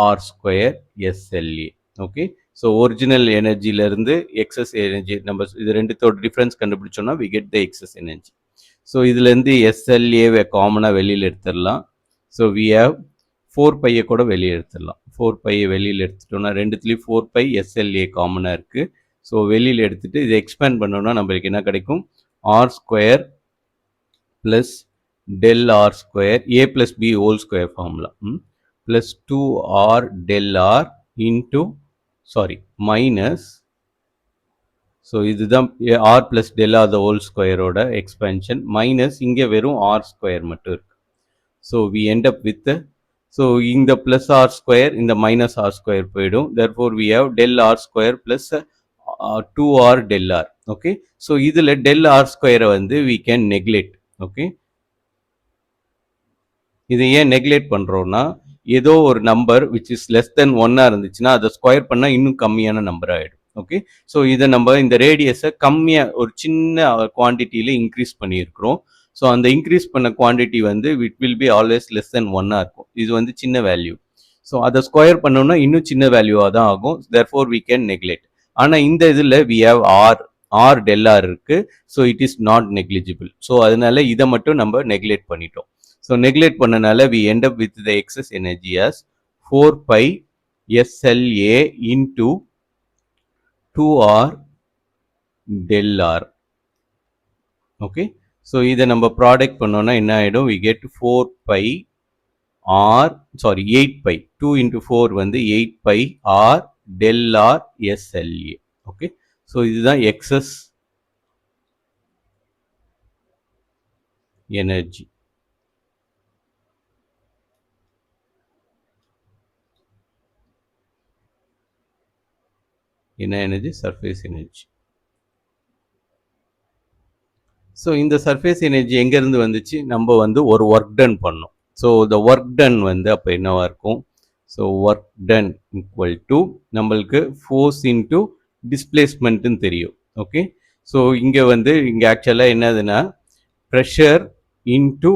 r square SLA. Okay, so original எனர்ஜியிலேருந்து எக்ஸஸ் எனர்ஜி நம்ம இது ரெண்டுத்தோட டிஃப்ரென்ஸ் கண்டுபிடிச்சோம்னா we get the excess energy. ஸோ இதுலேருந்து எஸ்எல்ஏவை காமனாக வெளியில் எடுத்துடலாம். ஸோ வி ஹேவ் 4πயை கூட வெளியே எடுத்துடலாம். 4πயை வெளியில் எடுத்துட்டோம்னா ரெண்டுத்துலேயும் 4π எஸ்எல்ஏ காமனாக இருக்குது. ஸோ வெளியில் எடுத்துகிட்டு இதை எக்ஸ்பேண்ட் பண்ணோம்னா நம்மளுக்கு என்ன கிடைக்கும்? R square plus del r square a plus b whole square formula plus 2r del r into minus, so இதுதான் r plus del r the whole square ஓட expansion minus இங்கே வெறும் r square மட்டும் இருக்கு. So we end up with so இந்த plus r square இந்த minus r square போயிடும். therefore we have del r square plus 2r del r. okay, so இதில் del r square வந்து we can neglect. okay, இதை ஏன் neglect பண்ணுறோன்னா, ஏதோ ஒரு நம்பர் விச் இஸ் லெஸ் தென் 1 இருந்துச்சுன்னா அதை ஸ்கொயர் பண்ணால் இன்னும் கம்மியான நம்பர் ஆகிடும். ஓகே, ஸோ இதை நம்ம இந்த ரேடியஸை கம்மியாக ஒரு சின்ன குவான்டிட்டியில் இன்க்ரீஸ் பண்ணியிருக்கிறோம். ஸோ அந்த இன்க்ரீஸ் பண்ண குவான்டிட்டி வந்து it will be always less than 1 இருக்கும். இது வந்து சின்ன வேல்யூ. ஸோ அதை ஸ்கொயர் பண்ணோம்னா இன்னும் சின்ன வேல்யூவாக தான் ஆகும். Therefore we can neglect. ஆனால் இந்த இதில் we have r del r இருக்கு. So it is not negligible. So அதனால இதை மட்டும் நம்ம நெக்லெக்ட் பண்ணிட்டோம். ஸோ நெக்லெக்ட் பண்ணனால we end up with the excess energy as 4 pi SLA into 2R del R. Okay, so இதை நம்ம ப்ராடக்ட் பண்ணோன்னா என்ன ஆகிடும்? we get 4 pi R 8 pi 2 into 4 வந்து 8 pi R del R SLA. Okay, so இதுதான் excess energy. என்ன energy? Surface energy. So இந்த surface energy எங்கேருந்து வந்துச்சு? நம்ம வந்து ஒரு ஒர்க் டன் பண்ணோம். ஸோ இந்த ஒர்க் டன் வந்து அப்போ என்னவாக இருக்கும்? So work done equal to நம்மளுக்கு ஃபோர்ஸ் இன்ட்டு டிஸ்பிளேஸ்மெண்ட்டுன்னு தெரியும். ஓகே, ஸோ இங்கே வந்து இங்கே ஆக்சுவலாக என்னதுன்னா pressure into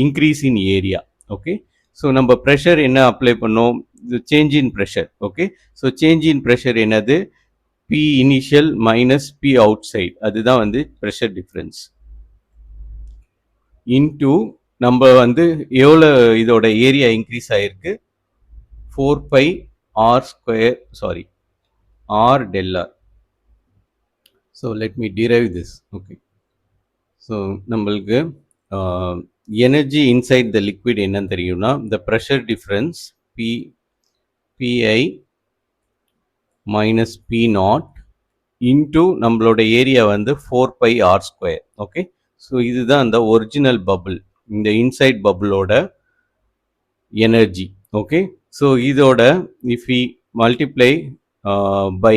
increase in area. Okay, so நம்ம ப்ரெஷர் என்ன அப்ளை பண்ணோம்? Change in pressure. Okay, so change in pressure என்னது? P initial minus P outside, அதுதான் வந்து pressure difference into நம்ம வந்து எவ்வளோ இதோட ஏரியா இன்க்ரீஸ் ஆயிருக்கு? 4 pi r square r del r. so let me derive this. okay, so நம்மளுக்கு energy inside the liquid என்னன்னு தெரியும்னா the pressure difference Pi minus P naught into நம்மளோட ஏரியா வந்து 4 pi r square. Okay, so இதுதான் அந்த original bubble, இந்த inside பபுளோட எனர்ஜி. ஓகே, ஸோ இதோட if we multiply by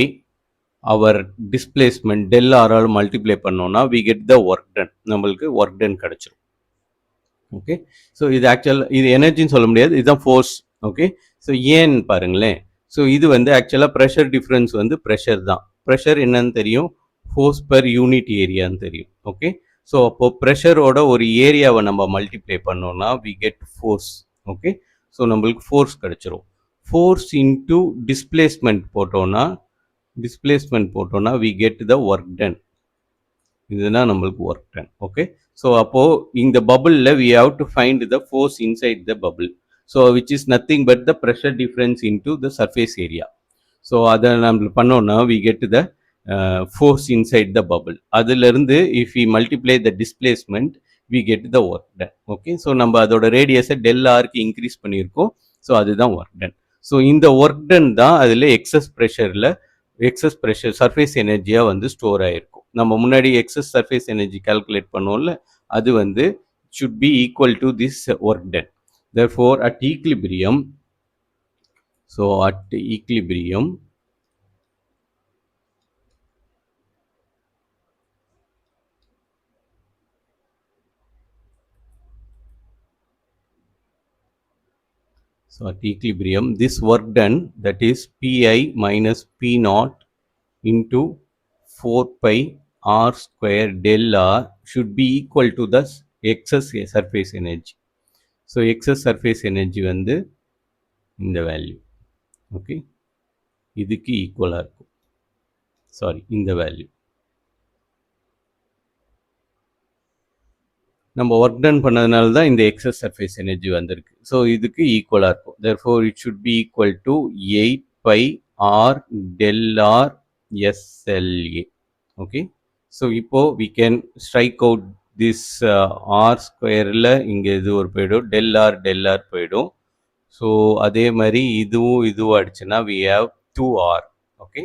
our displacement del r ஆல் மல்டிப்ளை பண்ணோம்னா we get the work done. நம்மளுக்கு ஒர்க் டன் கிடச்சிரும். ஓகே, ஸோ இது இது எனர்ஜின்னு சொல்ல முடியாது, இதுதான் ஃபோர்ஸ். ஓகே, ஸோ ஏன்னு பாருங்களேன். ஸோ இது வந்து ஆக்சுவலாக ப்ரெஷர் டிஃப்ரென்ஸ் வந்து ப்ரெஷர் தான். ப்ரெஷர் என்னன்னு தெரியும்? ஃபோர்ஸ் பெர் யூனிட் ஏரியான்னு தெரியும். ஓகே, ஸோ அப்போ ப்ரெஷரோட ஒரு ஏரியாவை நம்ம மல்டிப்ளை பண்ணோம்னா we get force. Okay, so நம்மளுக்கு ஃபோர்ஸ் கிடச்சிரும். ஃபோர்ஸ் இன்டூ டிஸ்பிளேஸ்மெண்ட் போட்டோம்னா we get the work done. இதுதான் நம்மளுக்கு ஒர்க் டன். ஓகே, ஸோ அப்போது இந்த பபுளில் we have to find the force inside the bubble. So which is nothing but the pressure difference into the surface area. So அதை நம்ம பண்ணோம்னா we get the force inside the bubble. அதிலிருந்து if we multiply the displacement we get the work done. Okay, so நம்ம அதோட ரேடியஸை del rக்கு increase பண்ணியிருக்கோம். So அதுதான் work done. So இந்த work done தான் அதில் எக்ஸஸ் ப்ரெஷர் சர்ஃபேஸ் எனர்ஜியாக வந்து ஸ்டோர் ஆகிருக்கும். நம்ம முன்னாடி எக்ஸஸ் சர்ஃபேஸ் எனர்ஜி கால்குலேட் பண்ணோம்ல, அது வந்து should be equal to this work done. Therefore at equilibrium, so at equilibrium this work done, that is Pi minus P naught into 4 pi r square del r should be equal to the excess surface energy. So excess surface energy வந்து இந்த value. Okay, இதுக்கு ஈக்குவலாக இருக்கும். இந்த value. நம்ம work ton பண்ணதுனால தான் இந்த எக்ஸஸ் சர்ஃபேஸ் எனர்ஜி வந்திருக்கு. ஸோ இதுக்கு ஈக்குவலாக இருக்கும். therefore it should be equal to 8 pi r del r SLA. Okay, so இப்போ we can strike out this r ஸ்கொயரில் இங்கே இது ஒரு போயிடும், del r போயிடும். ஸோ அதே மாதிரி இதுவும் அடிச்சுன்னா we have 2r. Okay,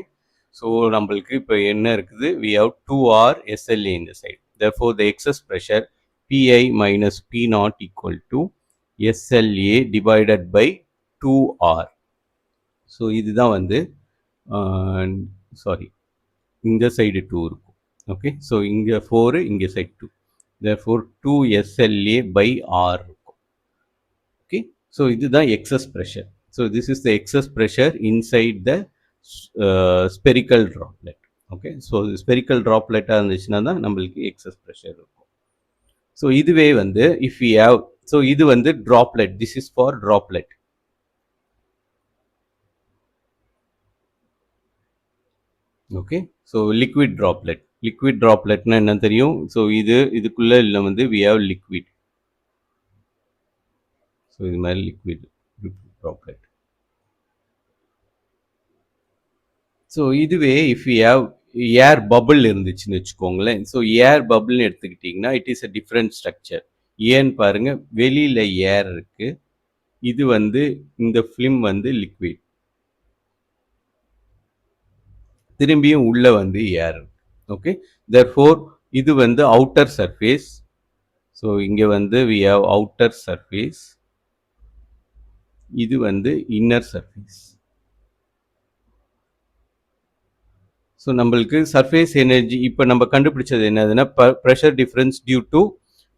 so நம்மளுக்கு இப்போ என்ன இருக்குது, we have 2r SLA in the side. therefore the excess pressure PI minus P naught equal to SLA divided by 2R. So இதுதான் வந்து சாரி, இந்த சைடு 2 இருக்கும். ஓகே, ஸோ இங்கே 4, இங்கே side 2. therefore 2 SLA by R இருக்கும். Okay, so இதுதான் excess pressure. So this is the excess pressure inside the spherical droplet. Okay, so spherical ட்ராப்லெட்டாக இருந்துச்சுன்னா தான் நம்மளுக்கு எக்ஸஸ் ப்ரெஷர் இருக்கும். ஸோ இதுவே வந்து இஃப் வி ஹேவ், ஸோ இது வந்து droplet, this is for droplet. Okay, so liquid ட்ராப்லெட்னா என்ன தெரியும்? ஸோ இதுக்குள்ள இல்லை வந்து வி ஹேவ் லிக்விட். ஸோ இது மாதிரி லிக்விட் ட்ராப்லெட். ஸோ இதுவே if you have air bubble இருந்துச்சுன்னு வச்சுக்கோங்களேன். ஸோ ஏர் பபிள்னு எடுத்துக்கிட்டிங்கன்னா it is a different structure. ஏன்னு பாருங்கள், வெளியில் ஏர் இருக்குது, இது வந்து இந்த ஃபிலிம் வந்து லிக்விட், திரும்பியும் உள்ளே வந்து ஏர் இருக்கு. ஓகே, therefore இது வந்து அவுட்டர் சர்ஃபேஸ். ஸோ இங்கே வந்து we have அவுட்டர் சர்ஃபேஸ், இது வந்து இன்னர் சர்ஃபேஸ். ஸோ நம்மளுக்கு சர்ஃபேஸ் எனர்ஜி இப்போ நம்ம கண்டுபிடிச்சது என்னதுன்னா ப்ரெஷர் டிஃப்ரென்ஸ் டியூ டு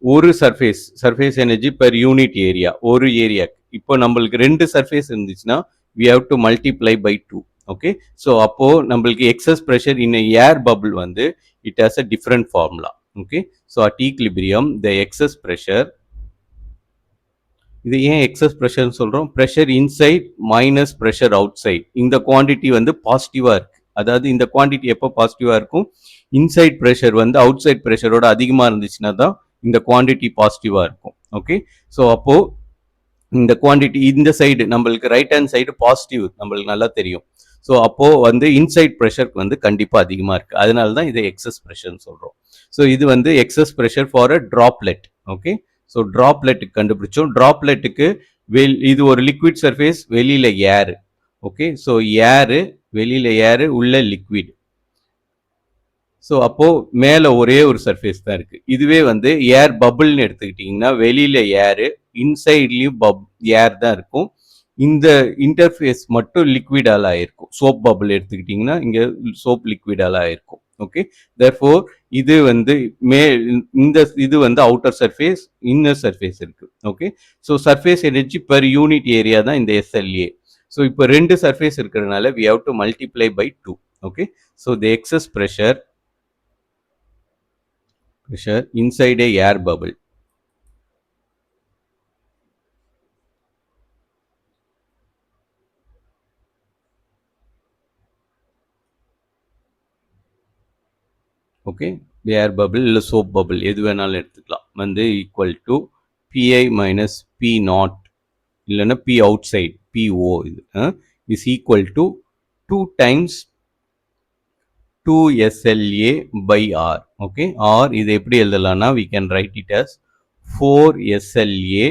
ஒரு surface energy per unit area, ஒரு ஏரியாக்கு. இப்போ நம்மளுக்கு 2 சர்ஃபேஸ் இருந்துச்சுன்னா we have to multiply by 2. Okay, so அப்போது நம்மளுக்கு excess pressure in air bubble வந்து it has a different formula. Okay, so at equilibrium the excess pressure, இது ஏன் எக்ஸஸ் ப்ரெஷர்னு சொல்கிறோம்? Pressure inside minus pressure outside. இந்த quantity வந்து பாசிட்டிவாக இருக்குது. அதாவது இந்த குவான்டிட்டி எப்போ பாசிட்டிவாக இருக்கும்? இன்சைட் ப்ரெஷர் வந்து அவுட் சைட் ப்ரெஷரோட அதிகமாக இருந்துச்சுன்னா தான் இந்த குவான்டிட்டி பாசிட்டிவாக இருக்கும். ஓகே, ஸோ அப்போது இந்த குவான்டிட்டி இந்த சைடு நம்மளுக்கு ரைட் ஹேண்ட் சைடு பாசிட்டிவ் நம்மளுக்கு நல்லா தெரியும். ஸோ அப்போது வந்து இன்சைட் ப்ரெஷருக்கு வந்து கண்டிப்பாக அதிகமாக இருக்குது. அதனால தான் இதை எக்ஸஸ் ப்ரெஷர்னு சொல்கிறோம். ஸோ இது வந்து excess pressure for a droplet. Okay, so ட்ராப்லெட்டுக்கு கண்டுபிடிச்சோம். ட்ராப்லெட்டுக்கு இது ஒரு லிக்விட் சர்ஃபேஸ், வெளியில் ஏரு. ஓகே, ஸோ ஏரு, வெளியில் ஏரு, உள்ள லிக்விட். ஸோ அப்போது மேலே ஒரே ஒரு சர்ஃபேஸ் தான் இருக்குது. இதுவே வந்து ஏர் பபிள்னு எடுத்துக்கிட்டிங்கன்னா வெளியில் ஏரு, இன்சைட்லேயும் ஏர் தான் இருக்கும். இந்த இன்டர்ஃபேஸ் மட்டும் லிக்விடால் ஆகிருக்கும். சோப் பபிள் எடுத்துக்கிட்டிங்கன்னா இங்கே சோப் லிக்விடால் ஆகிருக்கும். ஓகே, therefore இது வந்து இந்த இது வந்து அவுட்டர் சர்ஃபேஸ், இன்னர் சர்ஃபேஸ் இருக்குது. Okay, so surface energy per unit area தான் இந்த SLA. ஸோ இப்போ 2 சர்ஃபேஸ் இருக்கிறதுனால we have to multiply by 2. Okay, so the excess pressure inside a air bubble. Okay, air bubble இல்லை soap bubble எது வேணாலும் எடுத்துக்கலாம். வந்து equal to PI minus P not இல்லைன்னா P அவுட் சைட் PO இது is equal to 2 times 2 SLA by R. Okay, R இது எப்படி எழுதலாம்னா we can write it as 4 SLA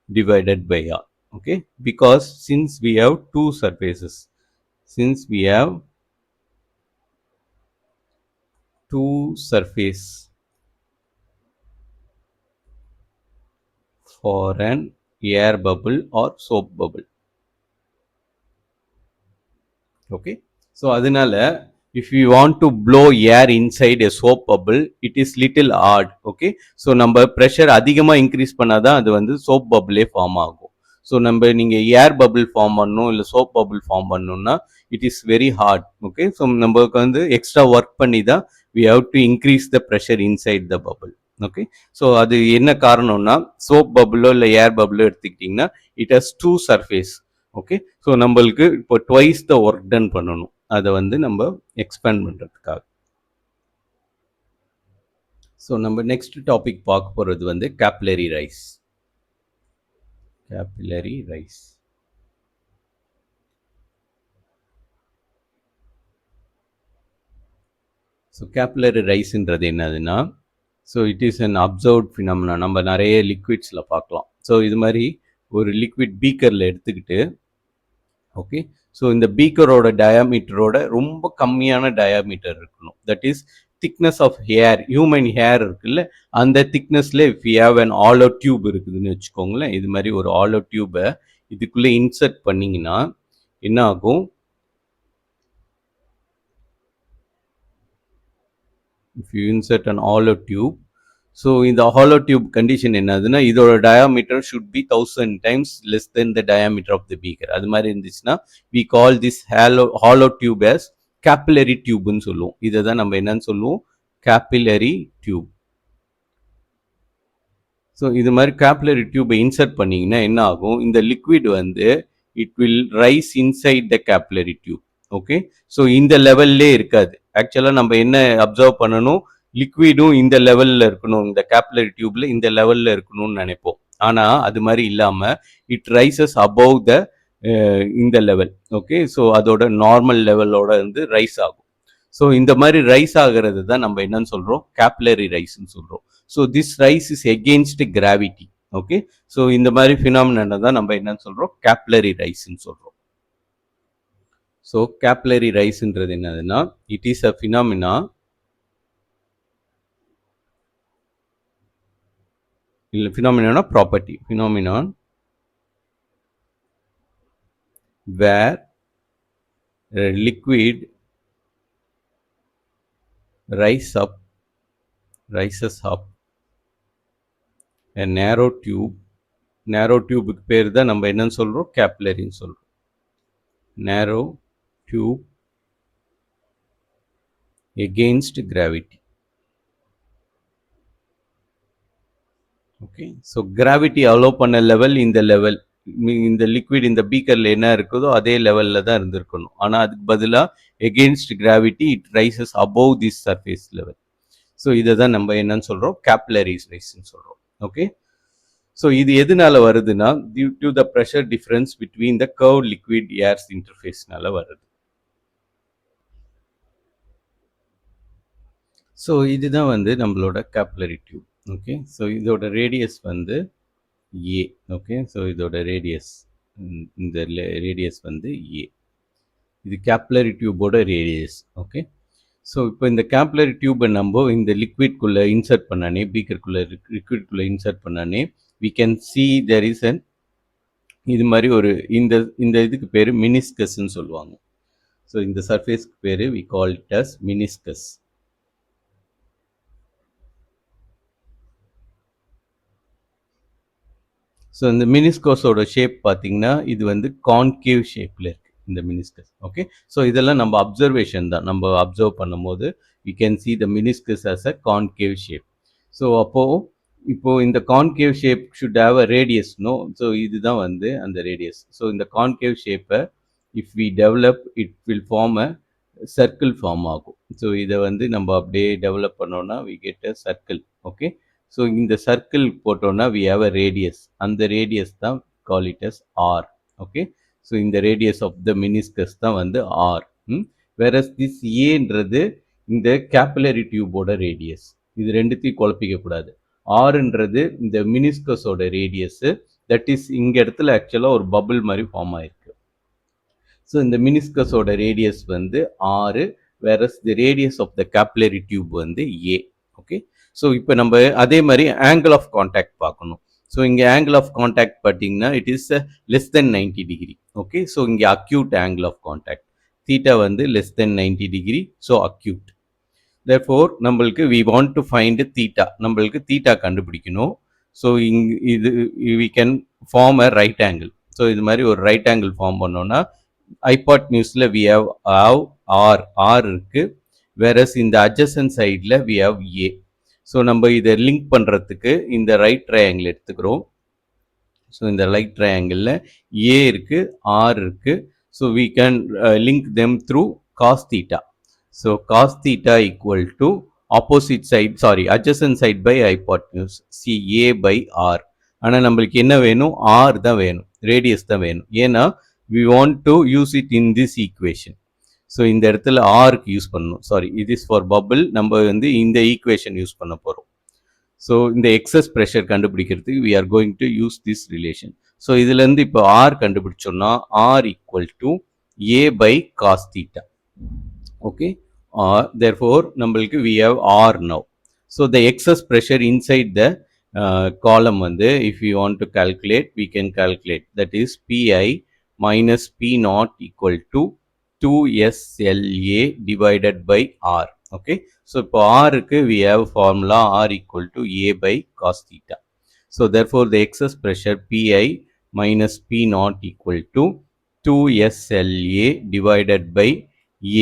divided by R. Okay, because since we have two surfaces, since we have two surface for an air bubble or soap bubble. Okay, so அதனால if you want to blow air inside a soap bubble, it is little hard. Okay, so நம்ம pressure அதிகமாக increase பண்ணாதான் அது வந்து soap bubble form ஆகும். So நம்ம நீங்கள் air bubble form பண்ணணும் இல்லை சோப் பபிள் ஃபார்ம் பண்ணணும்னா it is very hard. Okay, so நம்மளுக்கு வந்து எக்ஸ்ட்ரா ஒர்க் பண்ணி தான் we have to increase the pressure inside the bubble. Okay, so அது என்ன காரணம்னா சோப் பபிளோ இல்லை ஏர் பபிளோ எடுத்துக்கிட்டிங்கன்னா it has 2 surface. Okay, so நம்மளுக்கு இப்போ ட்வைஸ் த ஒர்க் டன் பண்ணணும் அதை வந்து நம்ம எக்ஸ்பேண்ட் பண்ணுறதுக்காக. ஸோ நம்ம நெக்ஸ்ட் டாபிக் பார்க்க போகிறது வந்து capillary rise. Capillary rise. So capillary ரைஸ்ன்றது என்னதுன்னா, so it is an observed phenomena. நம்ம நிறைய லிக்விட்ஸில் பார்க்கலாம். ஸோ இது மாதிரி ஒரு லிக்விட் பீக்கரில் எடுத்துக்கிட்டு, ஓகே, ஸோ இந்த பீக்கரோட டயாமீட்டரோட ரொம்ப கம்மியான டயாமீட்டர் இருக்கணும். That is thickness of hair, human hair இருக்குல்ல, அந்த திக்னஸ்ல if you have an hollow tube இருக்குதுன்னு வச்சுக்கோங்களேன். இது மாதிரி ஒரு ஆலோ டியூபை இதுக்குள்ளே இன்சர்ட் பண்ணிங்கன்னா என்ன ஆகும்? If you insert an hollow tube, so in the hollow tube condition என்னதுன்னா, இதோட diameter should be 1000 times less than the diameter of the beaker. அது மாதிரி இருந்துச்சுன்னா we call this hollow tube as capillary tube ன்னு சொல்லுவோம். இதை தான் நம்ம என்னன்னு சொல்லுவோம்? capillary tube. ஸோ இது மாதிரி கேப்லரி டியூபை இன்சர்ட் பண்ணிங்கன்னா என்ன ஆகும்? இந்த லிக்விட் வந்து it will rise inside the capillary tube. Okay, so இந்த லெவல்லே இருக்காது. ஆக்சுவலாக நம்ம என்ன அப்சர்வ் பண்ணணும்? லிக்விடும் இந்த லெவலில் இருக்கணும், இந்த கேப்லரி டியூப்ல இந்த லெவலில் இருக்கணும்னு நினைப்போம். ஆனால் அது மாதிரி இல்லாமல் இட் ரைசஸ் அபவ் த இந்த லெவல். ஓகே, ஸோ அதோட நார்மல் லெவலோட வந்து ரைஸ் ஆகும். ஸோ இந்த மாதிரி ரைஸ் ஆகிறது தான் நம்ம என்னன்னு சொல்கிறோம்? கேப்லரி ரைஸ்ன்னு சொல்கிறோம். So this rice is against gravity. Okay, so இந்த மாதிரி ஃபினாமினா தான் நம்ம என்னன்னு சொல்கிறோம்? கேப்லரி ரைஸ்ன்னு சொல்கிறோம். ஸோ கேப்லரி ரைஸ்ன்றது என்னதுன்னா, இட் இஸ் அ ஃபினாமினா இல்லை, phenomena property, phenomenon where liquid rises up a narrow tube. narrow tubeக்கு பேர் தான் நம்ம என்னன்னு சொல்கிறோம்? கேப்லரின்னு சொல்கிறோம். narrow tube against gravity. Okay, so gravity allow பண்ண லெவல் இந்த லெவல், இந்த லிக்விட் இந்த பீக்கரில் என்ன இருக்குதோ அதே லெவலில் தான் இருந்திருக்கணும். ஆனால் அதுக்கு பதிலாக against gravity it rises above this surface level. So இதை தான் நம்ம என்னன்னு சொல்கிறோம்? கேப்லரி ரைஸ்ன்னு சொல்கிறோம். ஓகே, ஸோ இது எதனால வருதுன்னா, due to the pressure difference between the curve liquid air's இன்டர்ஃபேஸ்னால வருது. ஸோ இதுதான் வந்து நம்மளோட கேப்லரி டியூப். ஓகே, ஸோ இதோட ரேடியஸ் வந்து ஏ. ஓகே, ஸோ இதோட ரேடியஸ், இந்த ரேடியஸ் வந்து ஏ. இது கேப்லரி டியூபோட ரேடியஸ். ஓகே, ஸோ இப்போ இந்த கேப்லரி டியூபை நம்ம இந்த லிக்விட்குள்ளே இன்சர்ட் பண்ணானே, பீக்கருக்குள்ளே லிக்விட்குள்ளே இன்சர்ட் பண்ணானே, we can see there is an இது மாதிரி ஒரு இந்த இதுக்கு பேர் மினிஸ்கஸ்ன்னு சொல்லுவாங்க. ஸோ இந்த சர்ஃபேஸ்க்கு பேர் we call it as meniscus. So இந்த மினிஸ்கஸோட ஷேப் பார்த்தீங்கன்னா இது வந்து கான்கேவ் ஷேப்பில் இருக்குது இந்த மினிஸ்கஸ். ஓகே, ஸோ இதெல்லாம் நம்ம அப்சர்வேஷன் தான். நம்ம அப்சர்வ் பண்ணும்போது we can see the meniscus as a concave shape. So இப்போது இந்த concave shape should have a radius, no? So இதுதான் வந்து அந்த ரேடியஸ். ஸோ இந்த கான்கேவ் ஷேப்பை if we develop it will form a circle form ஆகும். So இதை வந்து நம்ம அப்படியே டெவலப் பண்ணோன்னா we get a circle. Okay, so இந்த சர்க்கிள் போட்டோன்னா வி ஹாவ் அ ரேடியஸ். அந்த ரேடியஸ் தான் call it as R. Okay, so இந்த ரேடியஸ் ஆஃப் த மினிஸ்கஸ் தான் வந்து ஆர். வேறஸ் திஸ் ஏன்றது இந்த கேப்லரி டியூபோட ரேடியஸ். இது ரெண்டுத்தையும் குழப்பிக்க கூடாது. ஆறுன்றது இந்த மினிஸ்கஸோட ரேடியஸ். தட் இஸ் இங்க இடத்துல ஆக்சுவலாக ஒரு பபிள் மாதிரி ஃபார்ம் ஆயிருக்கு. ஸோ இந்த மினிஸ்கஸோட ரேடியஸ் வந்து R, whereas the radius of the capillary tube வந்து ஏ. ஓகே, ஸோ இப்போ நம்ம அதே மாதிரி ஆங்கிள் ஆஃப் கான்டாக்ட் பார்க்கணும். ஸோ இங்கே ஆங்கிள் ஆஃப் கான்டாக்ட் பார்த்தீங்கன்னா it is less than 90 degree. Okay, so இங்கே acute angle of contact theta வந்து less than 90 degree. So acute. therefore நம்மளுக்கு we want to find theta, நம்மளுக்கு theta கண்டுபிடிக்கணும். So இது we can form a right angle. So இது மாதிரி ஒரு right angle form பண்ணோன்னா ஹைபாட்னியூஸில் we have r இருக்கு, வேறஸ் இந்த adjacent சைடில் we have a. ஸோ நம்ம இதை லிங்க் பண்ணுறதுக்கு இந்த ரைட் ட்ரையாங்கிள் எடுத்துக்கிறோம். ஸோ இந்த ரைட் ட்ரையாங்கிளில் a இருக்குது, r இருக்குது. So we can link them through cos theta. So cos theta equal to opposite side sorry adjacent side by hypotenuse C A by r. ஆனால் நம்மளுக்கு என்ன வேணும், ஆர் தான் வேணும், ரேடியஸ் தான் வேணும். ஏன்னா we want to use it in this equation. So இந்த இடத்துல ஆருக்கு யூஸ் பண்ணணும். சாரி, இது இஸ் ஃபார் பபிள். நம்ம வந்து இந்த ஈக்குவேஷன் யூஸ் பண்ண போகிறோம். ஸோ இந்த எக்ஸஸ் ப்ரெஷர் கண்டுபிடிக்கிறதுக்கு we are going to use this relation. So இதுலேருந்து இப்போ ஆர் கண்டுபிடிச்சோம்னா R equal to a by cos theta. Okay, therefore நம்மளுக்கு we have R now. So the excess pressure inside the column வந்து if you want to calculate, we can calculate, that is Pi minus P naught equal to 2SLA divided by R. Okay, so இப்போ R க்கு we have formula R equal to A by cos theta. So therefore the excess pressure Pi minus P naught equal to 2SLA divided by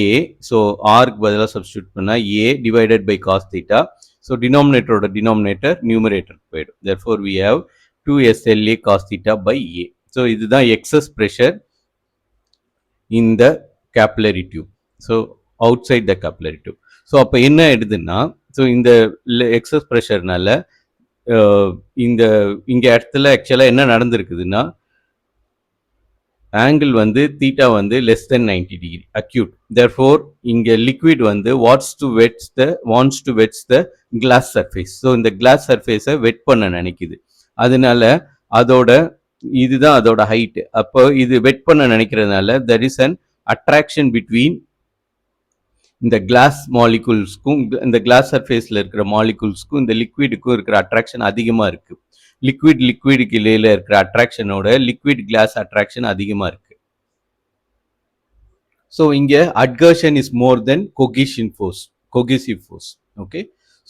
A. So R க்கு பதிலா substitute பண்ணா A divided by cos theta. So denominator ஓட denominator numerator போயிடும். Therefore we have 2SLA cos theta by A. So இதுதான் excess pressure in the capillary tube. So outside the capillary tube. So அப்ப என்ன ஆயிடுதுன்னா, so இந்த excess pressureனால இந்த இங்க இடத்துல ஆக்சுவலா என்ன நடந்திருக்குதுன்னா, ஆங்கிள் வந்து தீட்டா வந்து less than 90 degree acute. Therefore இங்க liquid வந்து wants to wet the glass surface. So இந்த glass surface வெட் பண்ண நினைக்குது. அதனால அதோட இதுதான் அதோட ஹைட். அப்போ இது வெட் பண்ண நினைக்கிறதுனால there is an attraction between இந்த கிளாஸ் மாலிகூல்ஸ்க்கும் இந்த கிளாஸ் சர்ஃபேஸில் இருக்கிற மாலிகூல்ஸ்க்கும் இந்த லிக்விடுக்கும் இருக்கிற அட்ராக்ஷன் அதிகமாக இருக்குது. லிக்விடுக்கு இடையில இருக்கிற அட்ராக்ஷனோட லிக்விட் கிளாஸ் அட்ராக்ஷன் அதிகமாக இருக்குது. ஸோ இங்கே adhesion is more than cohesive force. Okay,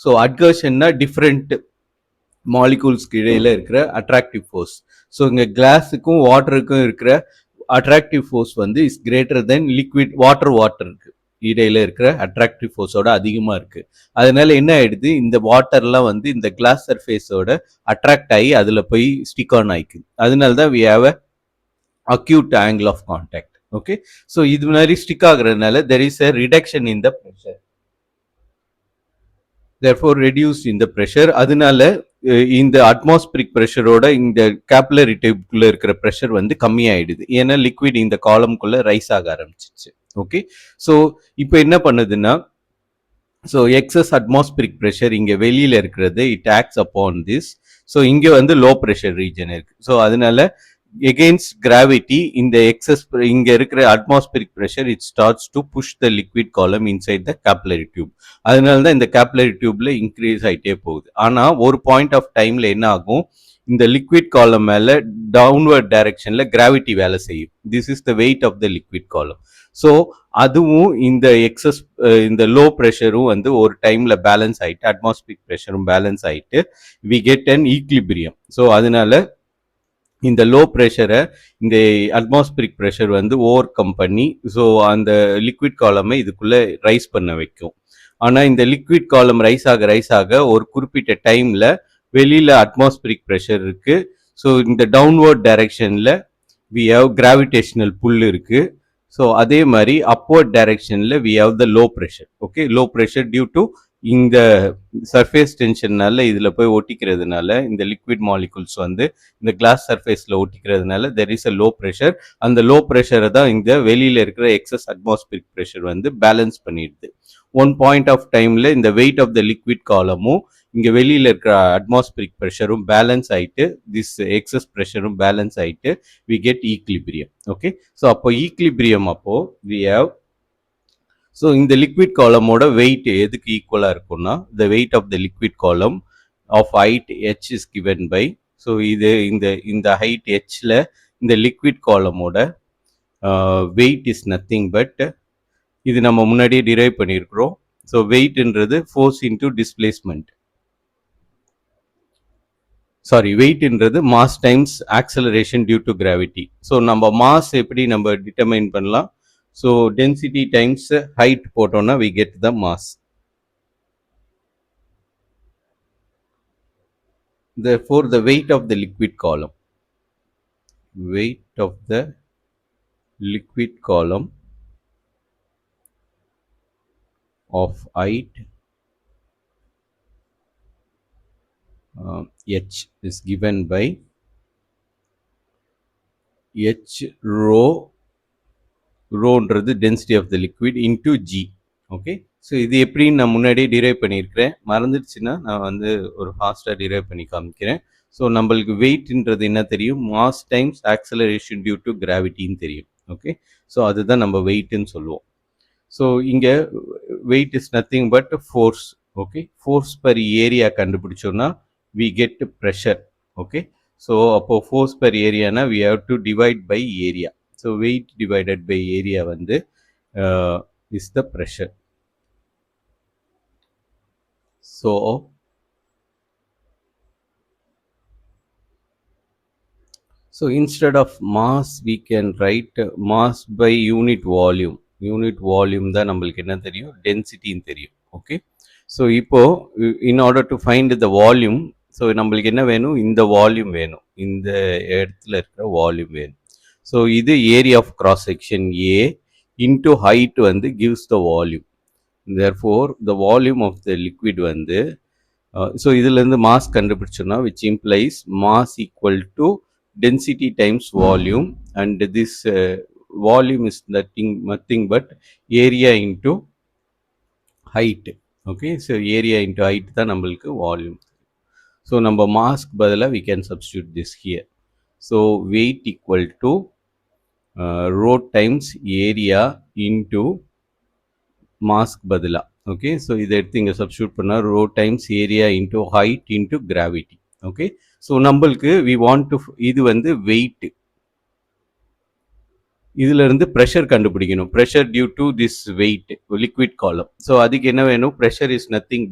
so அட்கர்ஷன்னா டிஃப்ரெண்ட் மாலிகூல்ஸ்க்கு இடையில இருக்கிற அட்ராக்டிவ் ஃபோர்ஸ். ஸோ இங்கே கிளாஸுக்கும் வாட்டருக்கும் இருக்கிற அட்ராக்டிவ் ஃபோர்ஸ் வந்து இஸ் கிரேட்டர் தென் லிக்விட் வாட்டருக்கு இடையில இருக்கிற அட்ராக்டிவ் ஃபோர்ஸோட அதிகமாக இருக்குது. அதனால என்ன ஆயிடுது, இந்த வாட்டர்லாம் வந்து இந்த கிளாஸ் சர்ஃபேஸோட அட்ராக்ட் ஆகி அதில் போய் ஸ்டிக் ஆன் ஆயிக்குது. அதனால தான் we have a acute angle of contact. Okay, so இது மாதிரி ஸ்டிக் ஆகுறதுனால there is a reduction in the pressure, therefore reduced in the pressure. அதனால இந்த அட்மாஸ்பிரிக் ப்ரெஷரோட இந்த கேபிலரி டியூப்குள்ள இருக்கிற ப்ரெஷர் வந்து கம்மியாயிடுது. ஏன்னா லிக்விட் இந்த காலம்குள்ள ரைஸ் ஆக ஆரம்பிச்சிச்சு. ஓகே, ஸோ இப்போ என்ன பண்ணுதுன்னா, ஸோ எக்ஸஸ் அட்மாஸ்பிரிக் ப்ரெஷர் இங்கே வெளியில் இருக்கிறது it acts upon this. So இங்கே வந்து லோ ப்ரெஷர் ரீஜன் இருக்கு. ஸோ அதனால எகெயின்ஸ்ட் கிராவிட்டி இந்த எக்ஸஸ் இங்க இருக்கிற atmospheric pressure it starts to push the liquid column inside the capillary tube. அதனால தான் இந்த கேபிலரி டியூப்ல இன்க்ரீஸ் ஆகிட்டே போகுது. ஆனால் ஒரு பாயிண்ட் ஆஃப் டைம்ல என்ன ஆகும், இந்த லிக்விட் காலம் மேல டவுன்வர்ட் டைரக்ஷன்ல கிராவிட்டி வேலை செய்யும். This is the weight of the liquid column. So அதுவும் இந்த எக்ஸஸ் இந்த லோ ப்ரெஷரும் வந்து ஒரு டைம்ல பேலன்ஸ் ஆயிட்டு அட்மாஸ்பிரிக் ப்ரெஷரும் பேலன்ஸ் ஆயிட்டு we get an equilibrium. So அதனால இந்த லோ ப்ரெஷரை இந்த அட்மாஸ்பிரிக் ப்ரெஷர் வந்து ஓவர் கம் பண்ணி ஸோ அந்த லிக்விட் காலமை இதுக்குள்ளே ரைஸ் பண்ண வைக்கும். ஆனால் இந்த லிக்விட் காலம் ரைஸ் ஆக ஒரு குறிப்பிட்ட டைமில் வெளியில் அட்மாஸ்பிரிக் ப்ரெஷர் இருக்குது. ஸோ இந்த டவுன்வர்ட் டைரக்ஷனில் வி ஹவ் கிராவிடேஷனல் புல் இருக்குது. ஸோ அதே மாதிரி அப்வர்ட் டைரக்ஷனில் we have the low pressure. Okay, low pressure due to இந்த சர்ஃபேஸ் டென்ஷன்னால இதில் போய் ஒட்டிக்கிறதுனால இந்த லிக்விட் மாலிகுல்ஸ் வந்து இந்த கிளாஸ் சர்ஃபேஸில் ஒட்டிக்கிறதுனால there is a low pressure. அந்த லோ ப்ரெஷரை தான் இந்த வெளியில் இருக்கிற எக்ஸஸ் அட்மாஸ்பிரிக் ப்ரெஷர் வந்து பேலன்ஸ் பண்ணிடுது. ஒன் பாயிண்ட் ஆஃப் டைமில் இந்த வெயிட் ஆஃப் த லிக்விட் காலமும் இங்கே வெளியில் இருக்கிற அட்மாஸ்பிரிக் ப்ரெஷரும் பேலன்ஸ் ஆகிட்டு திஸ் எக்ஸஸ் ப்ரெஷரும் பேலன்ஸ் ஆகிட்டு we get equilibrium. Okay, so அப்போ ஈக்லிபிரியம் அப்போ வி ஹேவ், ஸோ இந்த லிக்விட் காலமோட வெயிட் எதுக்கு ஈக்குவலாக இருக்கும்னா the weight of the liquid column of height h is given by, so இது இந்த ஹைட் ஹெச்சில் இந்த லிக்விட் காலமோட வெயிட் இஸ் நத்திங் பட் இது நம்ம முன்னாடியே டிரைவ் பண்ணியிருக்கிறோம். ஸோ வெயிட்ன்றது ஃபோர்ஸ் இன்டூ டிஸ்பிளேஸ்மெண்ட், சாரி வெயிட்ன்றது mass times acceleration due to gravity. So நம்ம மாஸ் எப்படி நம்ம டிட்டர்மைன் பண்ணலாம், ஸோ டென்சிட்டி டைம்ஸ் ஹைட் போட்டோம்னா we get the mass. Therefore the weight of the liquid column of height H is given by H rho, ரோன்றது density of the liquid into G. Okay, so இது எப்படின்னு நான் முன்னாடியே drive பண்ணியிருக்கிறேன். மறந்துடுச்சுன்னா நான் வந்து ஒரு ஃபாஸ்ட்டாக டிரைவ் பண்ணி காமிக்கிறேன். ஸோ நம்மளுக்கு வெயிட்ன்றது என்ன தெரியும், mass times acceleration due to கிராவிட்டின்னு தெரியும். ஓகே, ஸோ அதுதான் நம்ம வெயிட்னு சொல்லுவோம். ஸோ இங்கே weight is nothing but force. Okay, force per area கண்டுபிடிச்சோன்னா we get pressure. Okay, so அப்போ ஃபோர்ஸ் பர் ஏரியானா we have to divide by area. So weight divided by area வந்து is the pressure. So instead of mass we can write mass by unit volume. Unit volume தான் நம்மளுக்கு என்ன தெரியும், டென்சிட்டின்னு தெரியும். Okay, so இப்போ in order to find the volume, so நம்மளுக்கு என்ன வேணும், இந்த வால்யூம் வேணும், இந்த இடத்துல இருக்கிற வால்யூம் வேணும். ஸோ இது area of cross section A into height வந்து gives the volume. therefore the volume of the liquid வந்து ஸோ இதுலேருந்து mass கண்டுபிடிச்சோன்னா which implies mass equal to density times volume, and this volume is nothing but area into height. Okay, so area into height தான் நம்மளுக்கு volume. So நம்ம mask பதிலாக we can substitute this here. So weight equal to rho times area into மாஸ்க் பதிலாக. Okay, so இதை எடுத்து இங்கே substitute பண்ணால் rho times area into height into gravity. Okay, so நம்மளுக்கு வி வாண்ட் டு, இது வந்து வெயிட், இதுல இருந்து ப்ரெஷர் கண்டுபிடிக்கணும். Pressure due to this weight liquid column. So அதுக்கு என்ன வேணும், pressure is nothing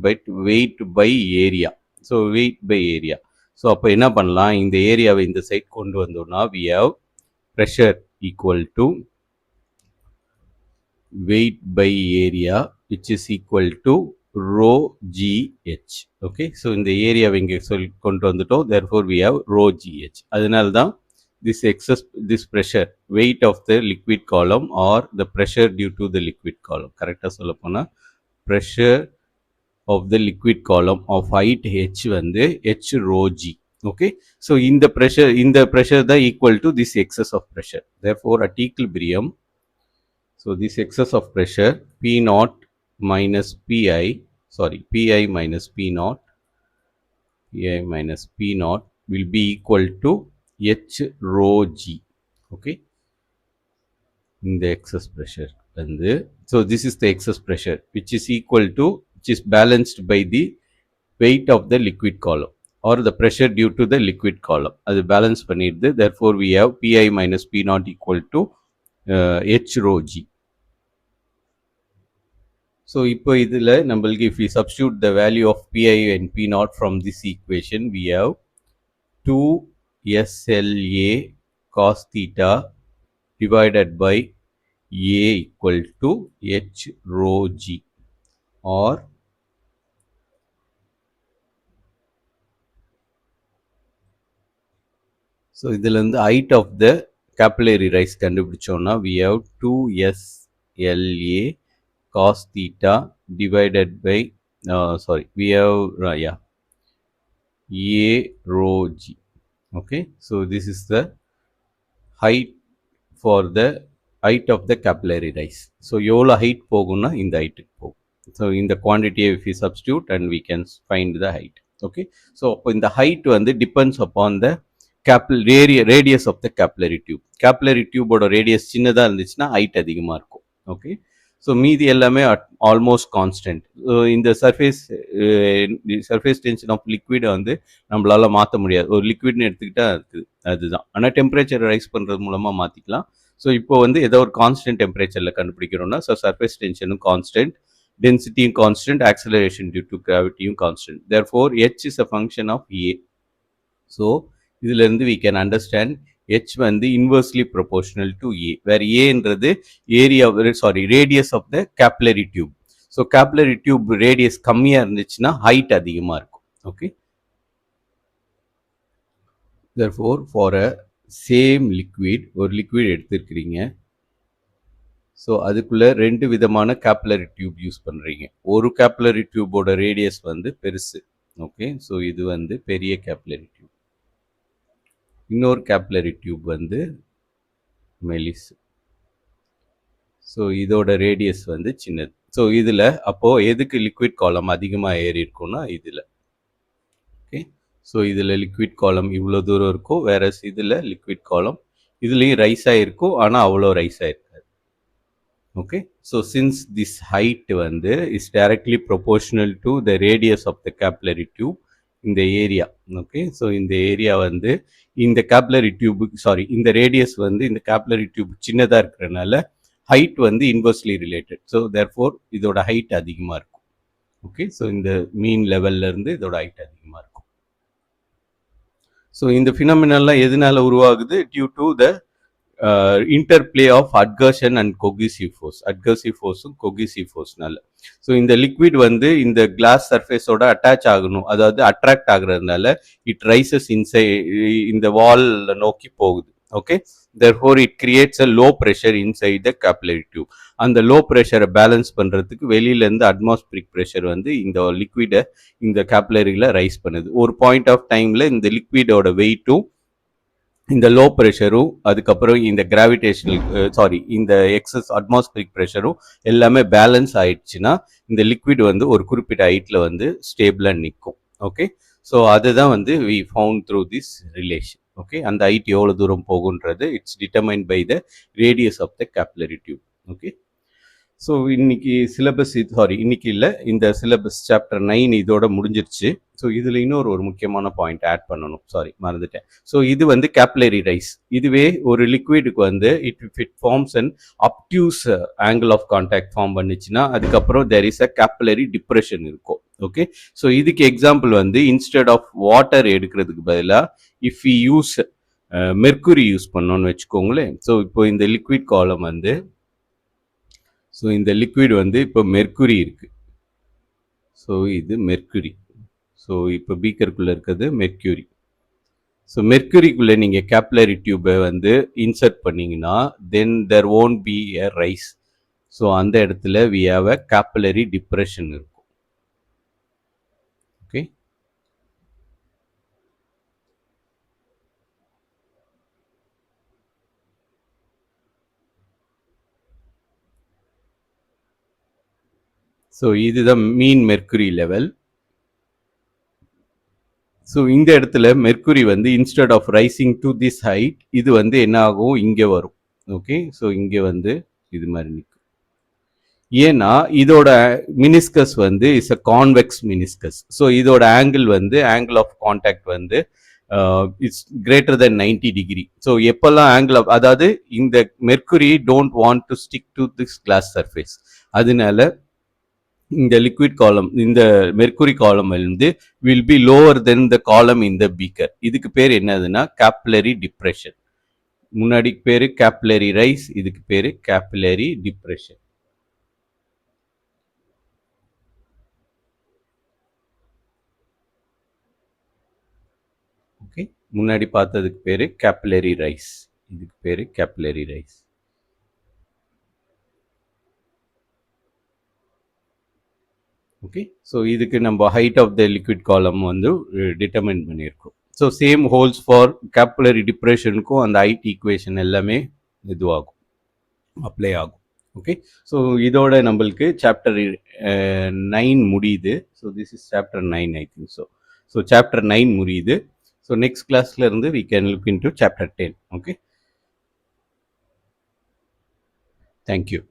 but weight by area. So weight by area. So அப்போ என்ன பண்ணலாம், இந்த ஏரியாவை இந்த சைட் கொண்டு வந்தோம்னா we have pressure equal to weight by area which is equal to rho gh. okay, so இந்த ஏரியா இங்கே கொண்டு வந்துட்டோம். therefore we have rho gh. அதனால தான் this pressure, weight of the liquid column or the pressure due to the liquid column, கரெக்டாக சொல்ல போனால் pressure of the liquid column of height h வந்து h rho g. okay, so இந்த pressure தான் equal to this excess of pressure. therefore at equilibrium, so this excess of pressure P naught minus Pi, Pi minus P naught will be equal to H rho G. Okay, in the excess pressure. And so this is the excess pressure which is balanced by the weight of the liquid column or the pressure due to the liquid column. அது balance பண்ணிடுது. therefore we have Pi minus P naught equal to H rho G. So இப்போ இதில் நம்மளுக்கு if we substitute the value of Pi and P naught from this equation, we have 2 SLA cos theta divided by A equal to H rho G, or so இதிலிருந்து height of the capillary rise கண்டுபிடிச்சோம்னா we have 2 SLA cos theta divided by we have A rho G. okay, so this is the height for the height of the capillary rise. so எவ்வளோ height போகும்னா இந்த height போகும். so இந்த quantity if we substitute and we can find the height. okay, so அப்போ இந்த height வந்து depends upon the radius of the capillary tube. capillary tube ஓட radius சின்னதாக இருந்துச்சுன்னா height அதிகமாக இருக்கும். okay, ஸோ மீதி எல்லாமே ஆல்மோஸ்ட் கான்ஸ்டன்ட். இந்த சர்ஃபேஸ் டென்ஷன் ஆஃப் லிக்விடை வந்து நம்மளால் மாற்ற முடியாது. ஒரு லிக்விட்னு எடுத்துக்கிட்டால் இருக்குது அதுதான். ஆனால் டெம்பரேச்சர் ரைஸ் பண்ணுறது மூலமாக மாற்றிக்கலாம். ஸோ இப்போ வந்து ஏதோ ஒரு கான்ஸ்டன்ட் டெம்பரேச்சரில் கண்டுபிடிக்கிறோம்னா ஸோ சர்ஃபேஸ் டென்ஷனும் கான்ஸ்டன்ட், டென்சிட்டியும் கான்ஸ்டன்ட், ஆக்சலரேஷன் டியூ டு கிராவிட்டியும் constant. therefore h is a function of A. ஸோ இதிலிருந்து we can understand H வந்து inversely proportional to A, where A என்றது radius of the capillary tube. so capillary tube radius கம்மியாக இருந்துச்சுன்னா height அதிகமாக இருக்கும். okay, therefore for a same liquid, ஒரு liquid எடுத்திருக்கிறீங்க, so அதுக்குள்ள 2 விதமான கேப்லரி டியூப் யூஸ் பண்ணுறீங்க. ஒரு கேப்லரி டியூபோட ரேடியஸ் வந்து பெருசு. ஓகே, ஸோ இது வந்து பெரிய கேப்லரி டியூப். இன்னொரு கேப்லரி டியூப் வந்து மெலிசு. ஸோ இதோட ரேடியஸ் வந்து சின்னது. ஸோ இதில் அப்போது எதுக்கு லிக்விட் காலம் அதிகமாக ஏறி இருக்கும்னா இதில். ஓகே, ஸோ இதில் லிக்விட் காலம் இவ்வளோ தூரம் இருக்கும், வேற இதில் லிக்விட் காலம் இதுலேயும் ரைஸ் ஆகிருக்கும், ஆனால் அவ்வளோ rice ஆகிருக்காது. Okay, so since this height வந்து is directly proportional to the radius of the capillary tube in the area. Okay, so இந்த ஏரியா வந்து இந்த capillary tube, sorry, இந்த radius வந்து இந்த capillary tube சின்னதாக இருக்கிறனால height வந்து inversely related. So therefore இதோட height அதிகமாக இருக்கும். Okay, so இந்த mean லெவல்ல இருந்து இதோட height அதிகமாக இருக்கும். So இந்த phenomenon எதனால உருவாகுது? Due to the interplay of adhesion and cohesive force. Adhesive forceம் cohesive forceனால. ஸோ இந்த லிக்விட் வந்து இந்த கிளாஸ் சர்ஃபேஸோட அட்டாச் ஆகணும், அதாவது அட்ராக்ட் ஆகுறதுனால இட் ரைசஸ் இந்த வால் நோக்கி போகுது. Okay, therefore it creates a low pressure inside the capillary tube. அந்த லோ ப்ரெஷரை பேலன்ஸ் பண்ணுறதுக்கு வெளியிலேருந்து அட்மாஸ்பிரிக் ப்ரெஷர் வந்து இந்த லிக்விடை இந்த கேப்லரியில் ரைஸ் பண்ணுது. ஒரு பாயிண்ட் ஆஃப் டைமில் இந்த லிக்விடோட வெயிட்டும் இந்த லோ ப்ரெஷரும் அதுக்கப்புறம் இந்த கிராவிடேஷனல் இந்த எக்ஸஸ் அட்மாஸ்பிரிக் ப்ரெஷரும் எல்லாமே பேலன்ஸ் ஆயிடுச்சுன்னா இந்த லிக்விட் வந்து ஒரு குறிப்பிட்ட ஹைட்டில் வந்து ஸ்டேபிளாக நிற்கும். ஓகே, ஸோ அதுதான் வந்து we found through this relation. Okay, அந்த ஹைட் எவ்வளோ தூரம் போகுன்றது it's determined by the radius of the capillary tube. Okay, so இன்னைக்கு சிலபஸ் இன்னைக்கு இல்லை, இந்த சிலபஸ் சாப்டர் 9 இதோட முடிஞ்சிருச்சு. ஸோ இதில் இன்னொரு முக்கியமான பாயிண்ட் ஆட் பண்ணணும், மறந்துட்டேன். ஸோ இது வந்து கேப்லரி ரைஸ். இதுவே ஒரு லிக்விடுக்கு வந்து it forms an obtuse angle of contact form பண்ணிச்சுன்னா அதுக்கப்புறம் there is a capillary depression இருக்கும். ஓகே, ஸோ இதுக்கு எக்ஸாம்பிள் வந்து இன்ஸ்டெட் ஆஃப் வாட்டர் எடுக்கிறதுக்கு பதிலாக if you use mercury use பண்ணோன்னு வச்சுக்கோங்களேன். ஸோ இப்போ இந்த லிக்விட் காலம் வந்து இந்த லிக்விட் வந்து இப்போ மெர்க்குரி இருக்கு. ஸோ இது மெர்க்குரி. ஸோ இப்போ பீக்கருக்குள்ளே இருக்கிறது மெர்க்குரி. ஸோ மெர்க்குரிக்குள்ளே நீங்கள் கேப்லரி டியூபை வந்து இன்சர்ட் பண்ணிங்கன்னா then there won't be a rise. So அந்த இடத்துல we have a capillary depression இருக்கும். ஓகே, ஸோ இதுதான் மீன் மெர்க்குரி லெவல். ஸோ இந்த இடத்துல மெர்க்குரி வந்து instead of rising to this height இது வந்து என்ன ஆகும், இங்கே வரும். ஓகே, ஸோ இங்கே வந்து இது மாதிரி நிற்கும். ஏன்னா இதோட மினிஸ்கஸ் வந்து is a convex meniscus. So இதோட ஆங்கிள் வந்து ஆங்கிள் ஆஃப் கான்டாக்ட் வந்து it's greater than 90 degree. So எப்பெல்லாம் ஆங்கிள் ஆஃப், அதாவது இந்த mercury don't want to stick to this glass surface, அதனால இந்த லிக்விட் காலம் இந்த மெர்க்குரி காலம் வந்து will be lower than the column in the beaker. இதுக்கு பேர் என்னதுன்னா கேப்லரி டிப்ரெஷன். முன்னாடி பேரு கேப்லரி ரைஸ், இதுக்கு பேரு கேப்லரி டிப்ரெஷன். ஓகே, முன்னாடி பார்த்ததுக்கு பேரு கேப்லரி ரைஸ், இதுக்கு பேரு கேப்லரி ரைஸ். ஓகே, ஸோ இதுக்கு நம்ம ஹைட் ஆஃப் த லிக்விட் காலம் வந்து டிட்டர்மைன் பண்ணியிருக்கோம். So same holds for capillary டிப்ரெஷனுக்கும் அந்த ஹைட் ஈக்குவேஷன் எல்லாமே இதுவாகும், அப்ளை ஆகும். ஓகே, ஸோ இதோட நம்மளுக்கு சாப்டர் 9 முடியுது. So this is chapter 9 I think. So chapter 9 முடியுது. ஸோ நெக்ஸ்ட் கிளாஸ்ல இருந்து we can look into chapter 10. Okay, thank you.